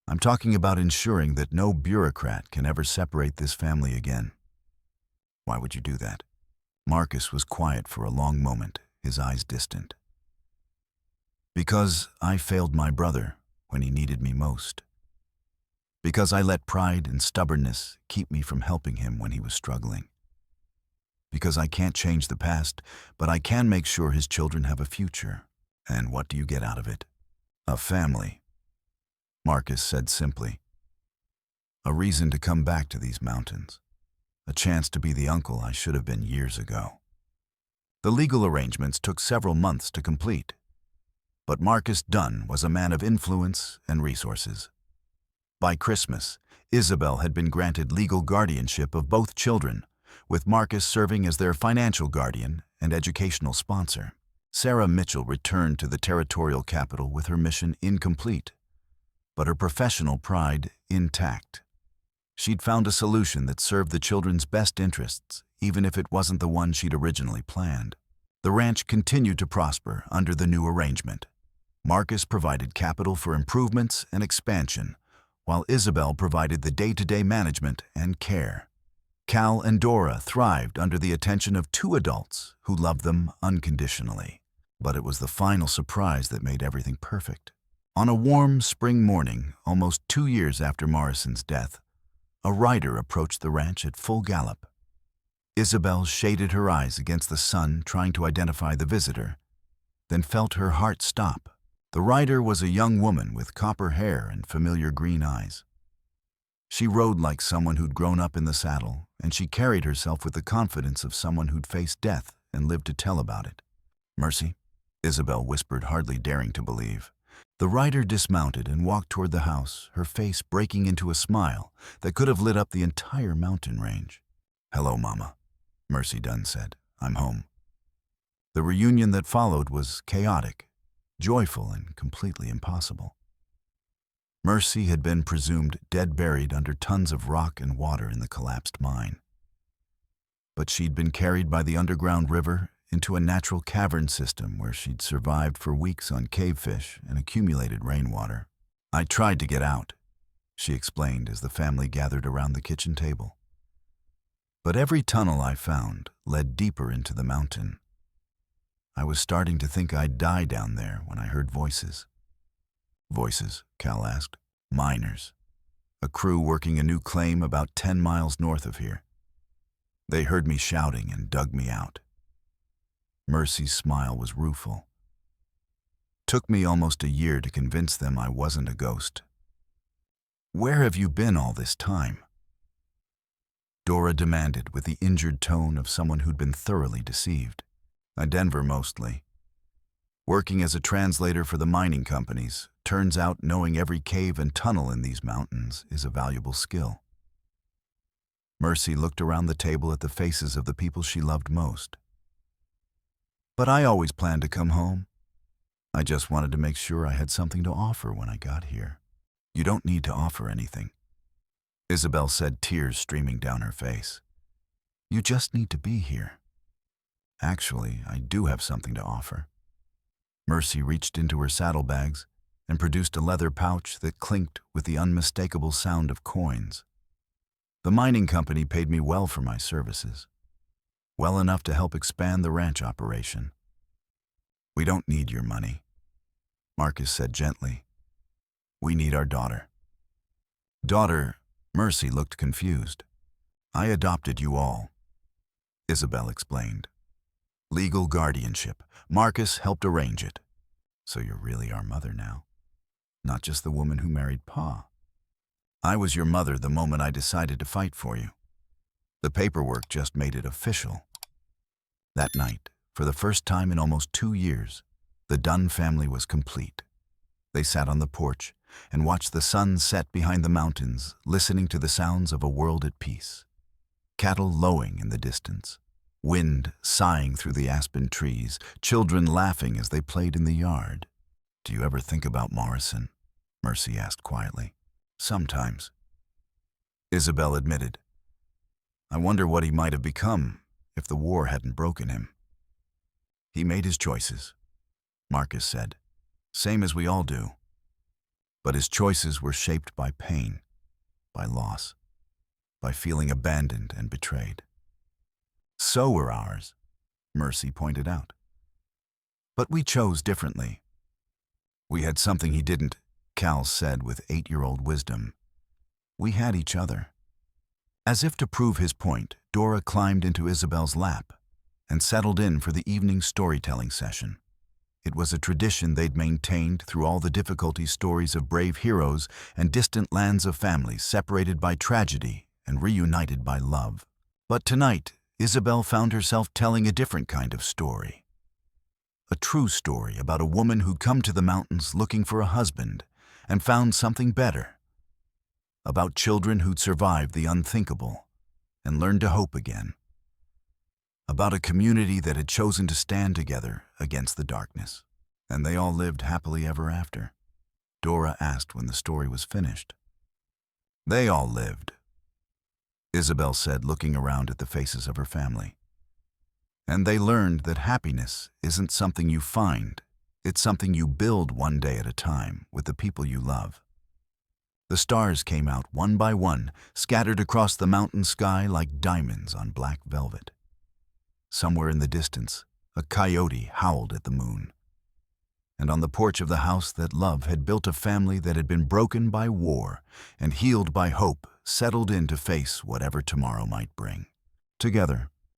I'm talking about ensuring that no bureaucrat can ever separate this family again." "Why would you do that?" Marcus was quiet for a long moment, his eyes distant. "Because I failed my brother when he needed me most. Because I let pride and stubbornness keep me from helping him when he was struggling. Because I can't change the past, but I can make sure his children have a future. And what do you get out of it? A family," Marcus said simply. "A reason to come back to these mountains. A chance to be the uncle I should have been years ago." The legal arrangements took several months to complete. But Marcus Dunn was a man of influence and resources. By Christmas, Isobel had been granted legal guardianship of both children, with Marcus serving as their financial guardian and educational sponsor. Sarah Mitchell returned to the territorial capital with her mission incomplete, but her professional pride intact. She'd found a solution that served the children's best interests, even if it wasn't the one she'd originally planned. The ranch continued to prosper under the new arrangement. Marcus provided capital for improvements and expansion, while Isobel provided the day-to-day management and care. Cal and Dora thrived under the attention of two adults who loved them unconditionally. But it was the final surprise that made everything perfect. On a warm spring morning, almost 2 years after Morrison's death, a rider approached the ranch at full gallop. Isobel shaded her eyes against the sun, trying to identify the visitor, then felt her heart stop. The rider was a young woman with copper hair and familiar green eyes. She rode like someone who'd grown up in the saddle, and she carried herself with the confidence of someone who'd faced death and lived to tell about it. "Mercy," Isobel whispered, hardly daring to believe. The rider dismounted and walked toward the house, her face breaking into a smile that could have lit up the entire mountain range. "Hello, Mama," Mercy Dunn said. "I'm home." The reunion that followed was chaotic, joyful, and completely impossible. Mercy had been presumed dead, buried under tons of rock and water in the collapsed mine. But she'd been carried by the underground river into a natural cavern system where she'd survived for weeks on cavefish and accumulated rainwater. "I tried to get out," she explained as the family gathered around the kitchen table. "But every tunnel I found led deeper into the mountain. I was starting to think I'd die down there when I heard voices." "Voices?" Cal asked. "Miners. A crew working a new claim about 10 miles north of here. They heard me shouting and dug me out." Mercy's smile was rueful. "Took me almost a year to convince them I wasn't a ghost." "Where have you been all this time?" Dora demanded with the injured tone of someone who'd been thoroughly deceived. "Denver mostly. Working as a translator for the mining companies. Turns out knowing every cave and tunnel in these mountains is a valuable skill." Mercy looked around the table at the faces of the people she loved most. "But I always planned to come home. I just wanted to make sure I had something to offer when I got here. You don't need to offer anything, Isobel said, tears streaming down her face. You just need to be here. Actually, I do have something to offer. Mercy reached into her saddlebags and produced a leather pouch that clinked with the unmistakable sound of coins. The mining company paid me well for my services, well enough to help expand the ranch operation. We don't need your money, Marcus said gently. We need our daughter. Daughter? Mercy looked confused. I adopted you all, Isobel explained. Legal guardianship. Marcus helped arrange it. So you're really our mother now, not just the woman who married Pa. I was your mother the moment I decided to fight for you. The paperwork just made it official. That night, for the first time in almost 2 years, the Dunn family was complete. They sat on the porch and watched the sun set behind the mountains, listening to the sounds of a world at peace. Cattle lowing in the distance, wind sighing through the aspen trees, children laughing as they played in the yard. Do you ever think about Morrison? Mercy asked quietly. Sometimes, Isobel admitted. I wonder what he might have become if the war hadn't broken him. He made his choices, Marcus said, same as we all do. But his choices were shaped by pain, by loss, by feeling abandoned and betrayed. So were ours, Mercy pointed out. But we chose differently. We had something he didn't, Cal said with 8-year-old wisdom. We had each other. As if to prove his point, Dora climbed into Isobel's lap and settled in for the evening storytelling session. It was a tradition they'd maintained through all the difficulty stories of brave heroes and distant lands of families separated by tragedy and reunited by love. But tonight, Isobel found herself telling a different kind of story. A true story about a woman who'd come to the mountains looking for a husband and found something better. About children who'd survived the unthinkable and learned to hope again. About a community that had chosen to stand together against the darkness. And they all lived happily ever after, Dora asked when the story was finished. They all lived, Isobel said, looking around at the faces of her family. And they learned that happiness isn't something you find, it's something you build one day at a time with the people you love. The stars came out one by one, scattered across the mountain sky like diamonds on black velvet. Somewhere in the distance, a coyote howled at the moon. And on the porch of the house that love had built, a family that had been broken by war and healed by hope settled in to face whatever tomorrow might bring. Together,